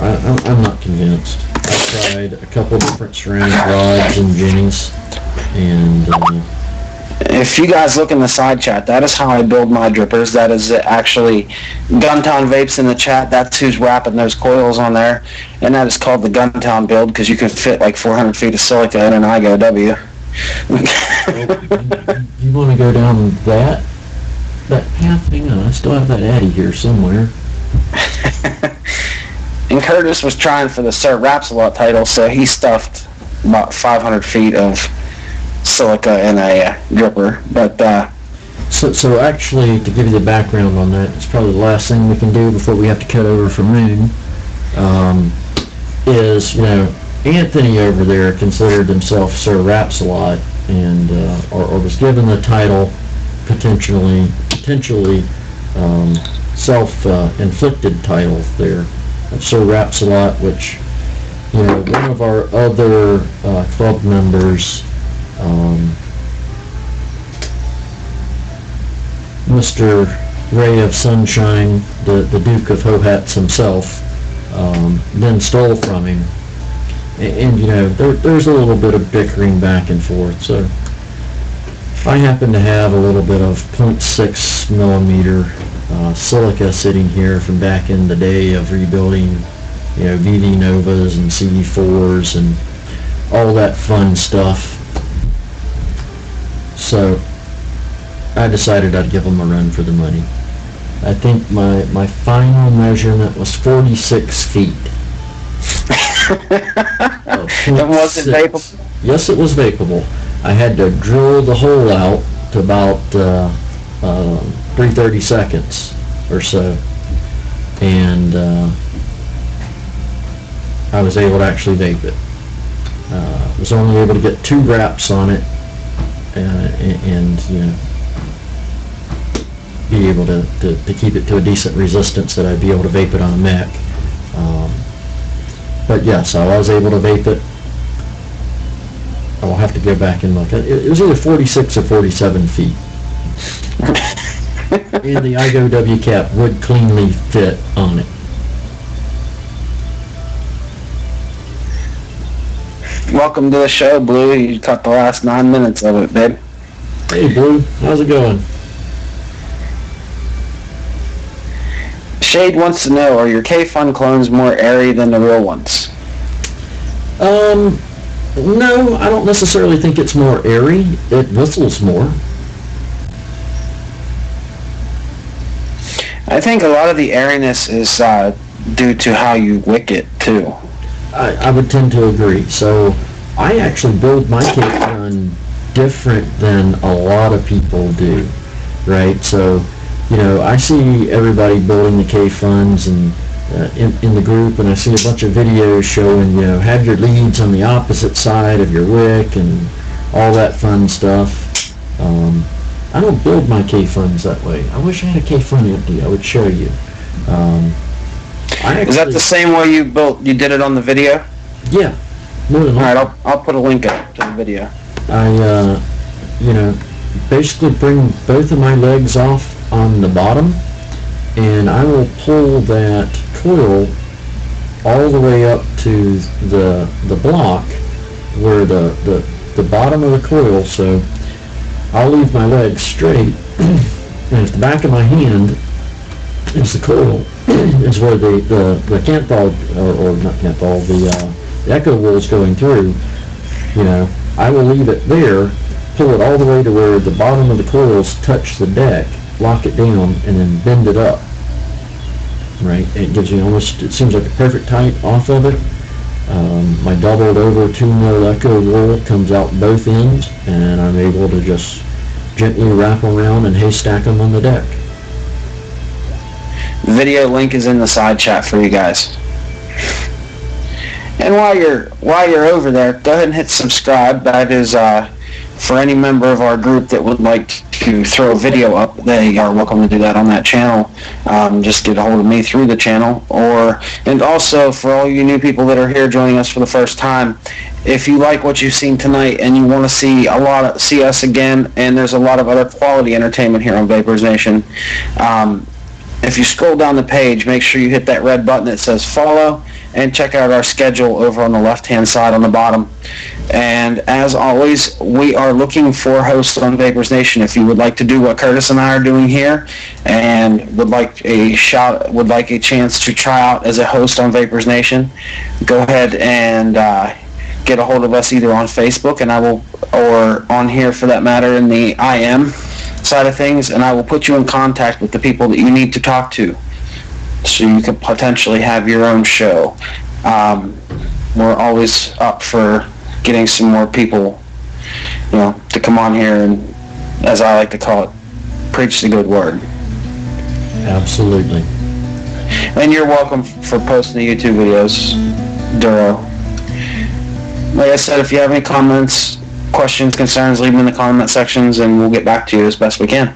I'm not convinced. I tried a couple different ceramic rods and Jenny's, and if you guys look in the side chat, that is how I build my drippers. That is actually Guntown Vapes in the chat. That's who's wrapping those coils on there. And that is called the Guntown build because you can fit like 400 feet of silica in an IGO W. You want to go down that path? Hang on, I still have that Addy here somewhere. And Curtis was trying for the Sir Rapsalot title, so he stuffed about 500 feet of silica in a dripper. But so actually, to give you the background on that, it's probably the last thing we can do before we have to cut over for Moon. Is, you know, Anthony over there considered himself Sir Rapsalot, and or was given the title potentially self-inflicted title there of Sir Rapsalot, which, you know, one of our other club members, Mr. Ray of Sunshine, the Duke of Hohats himself, then stole from him. And you know, there's a little bit of bickering back and forth. So I happen to have a little bit of .6 millimeter silica sitting here from back in the day of rebuilding, VV Novas and CD4s and all that fun stuff. So I decided I'd give them a run for the money. I think my final measurement was 46 feet. It wasn't vapable? Yes, it was vapable. I had to drill the hole out to about 3/30 seconds or so, and I was able to actually vape it. Was only able to get 2 wraps on it, and be able to keep it to a decent resistance that I'd be able to vape it on a mech. But yes, I was able to vape it. I'll have to go back and look. It was either 46 or 47 feet. And the IGO W cap would cleanly fit on it. Welcome to the show, Blue. You caught the last 9 minutes of it, babe. Hey, Blue. How's it going? Shade wants to know, are your K-Fun clones more airy than the real ones? No, I don't necessarily think it's more airy. It whistles more. I think a lot of the airiness is due to how you wick it, too. I would tend to agree. So I actually build my K-Fun different than a lot of people do, right? So, I see everybody building the K-Funs and in the group, and I see a bunch of videos showing, have your leads on the opposite side of your wick and all that fun stuff. I don't build my K-Funs that way. I wish I had a K-Fun empty. I would show you. Is that the same way you did it on the video? Yeah, more than likely. All right, I'll put a link up to the video. I, basically bring both of my legs off on the bottom, and I will pull that coil all the way up to the block where the bottom of the coil, so I'll leave my legs straight, and if the back of my hand is the coil, is where the Canthal, or not Canthal, the echo wool is going through, I will leave it there, pull it all the way to where the bottom of the coils touch the deck, lock it down, and then bend it up. Right? It gives you it seems like a perfect tight off of it. My doubled over 2 mil echo wool comes out both ends, and I'm able to just gently wrap around and haystack them on the deck. The video link is in the side chat for you guys. And while you're over there, go ahead and hit subscribe. That is for any member of our group that would like to throw a video up, they are welcome to do that on that channel. Just get a hold of me through the channel, and also for all you new people that are here joining us for the first time, if you like what you've seen tonight and you want to see us again, and there's a lot of other quality entertainment here on Vapors Nation, if you scroll down the page, make sure you hit that red button that says follow, and check out our schedule over on the left-hand side on the bottom. And as always, we are looking for hosts on Vapors Nation. If you would like to do what Curtis and I are doing here, and would like a chance to try out as a host on Vapors Nation, go ahead and get a hold of us either on Facebook, or on here for that matter in the IM side of things, and I will put you in contact with the people that you need to talk to, so you could potentially have your own show. We're always up for getting some more people, to come on here and, as I like to call it, preach the good word. Absolutely. And you're welcome for posting the YouTube videos, Duro. Like I said, if you have any comments, questions, concerns, leave them in the comment sections, and we'll get back to you as best we can.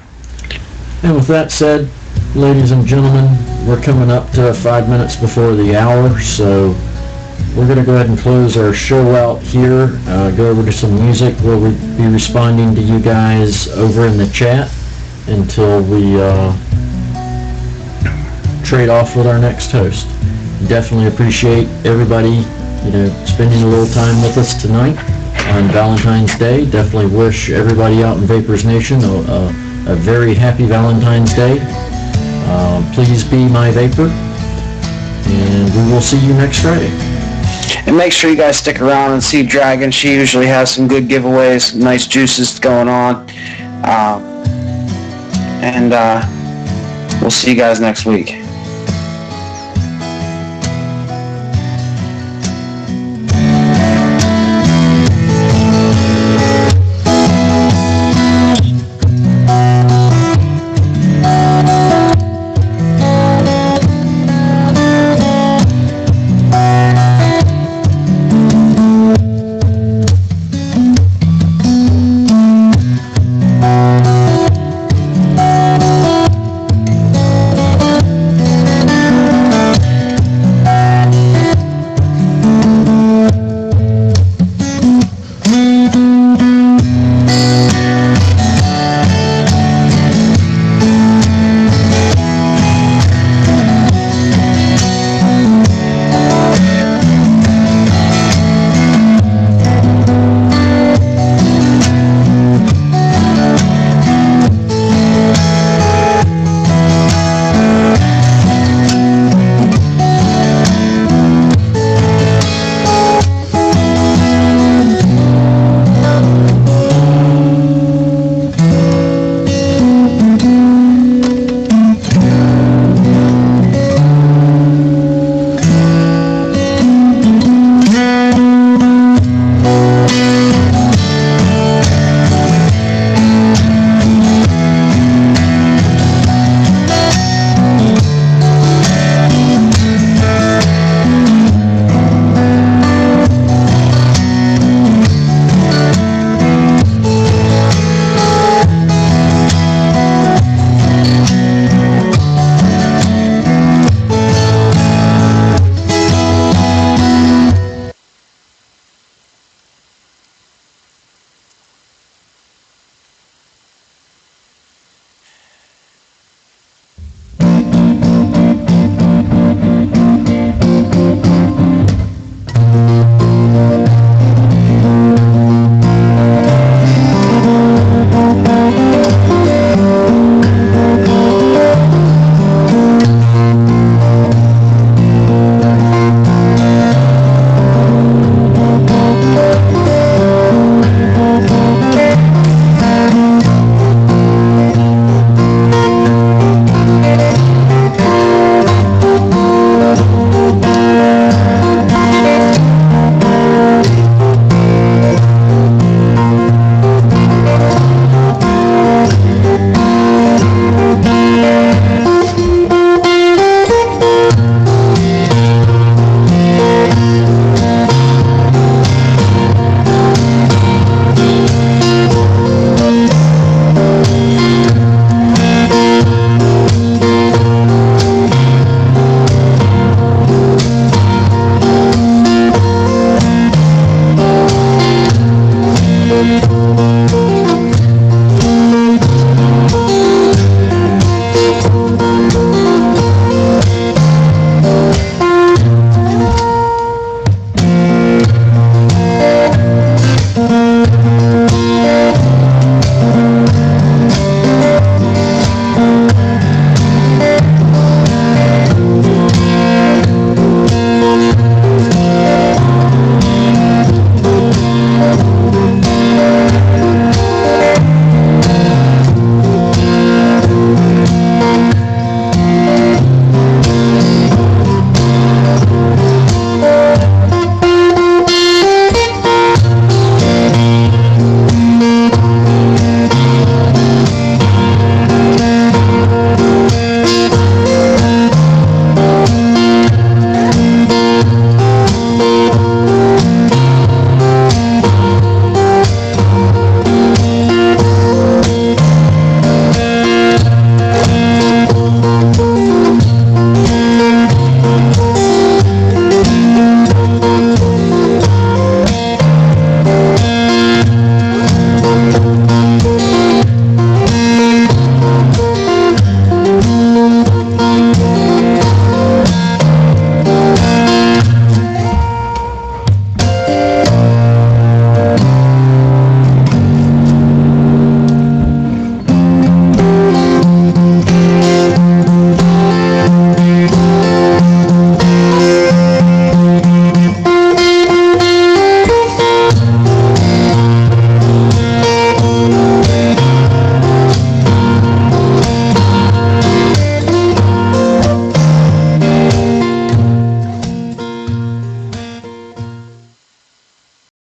And with that said, ladies and gentlemen, we're coming up to 5 minutes before the hour, so we're going to go ahead and close our show out here, go over to some music. We'll be responding to you guys over in the chat until we trade off with our next host. Definitely appreciate everybody, spending a little time with us tonight. on Valentine's Day. Definitely wish everybody out in Vapors Nation a very happy Valentine's Day. Please be my vapor, and we will see you next Friday. And make sure you guys stick around and see Dragon. She usually has some good giveaways, nice juices going on. And we'll see you guys next week.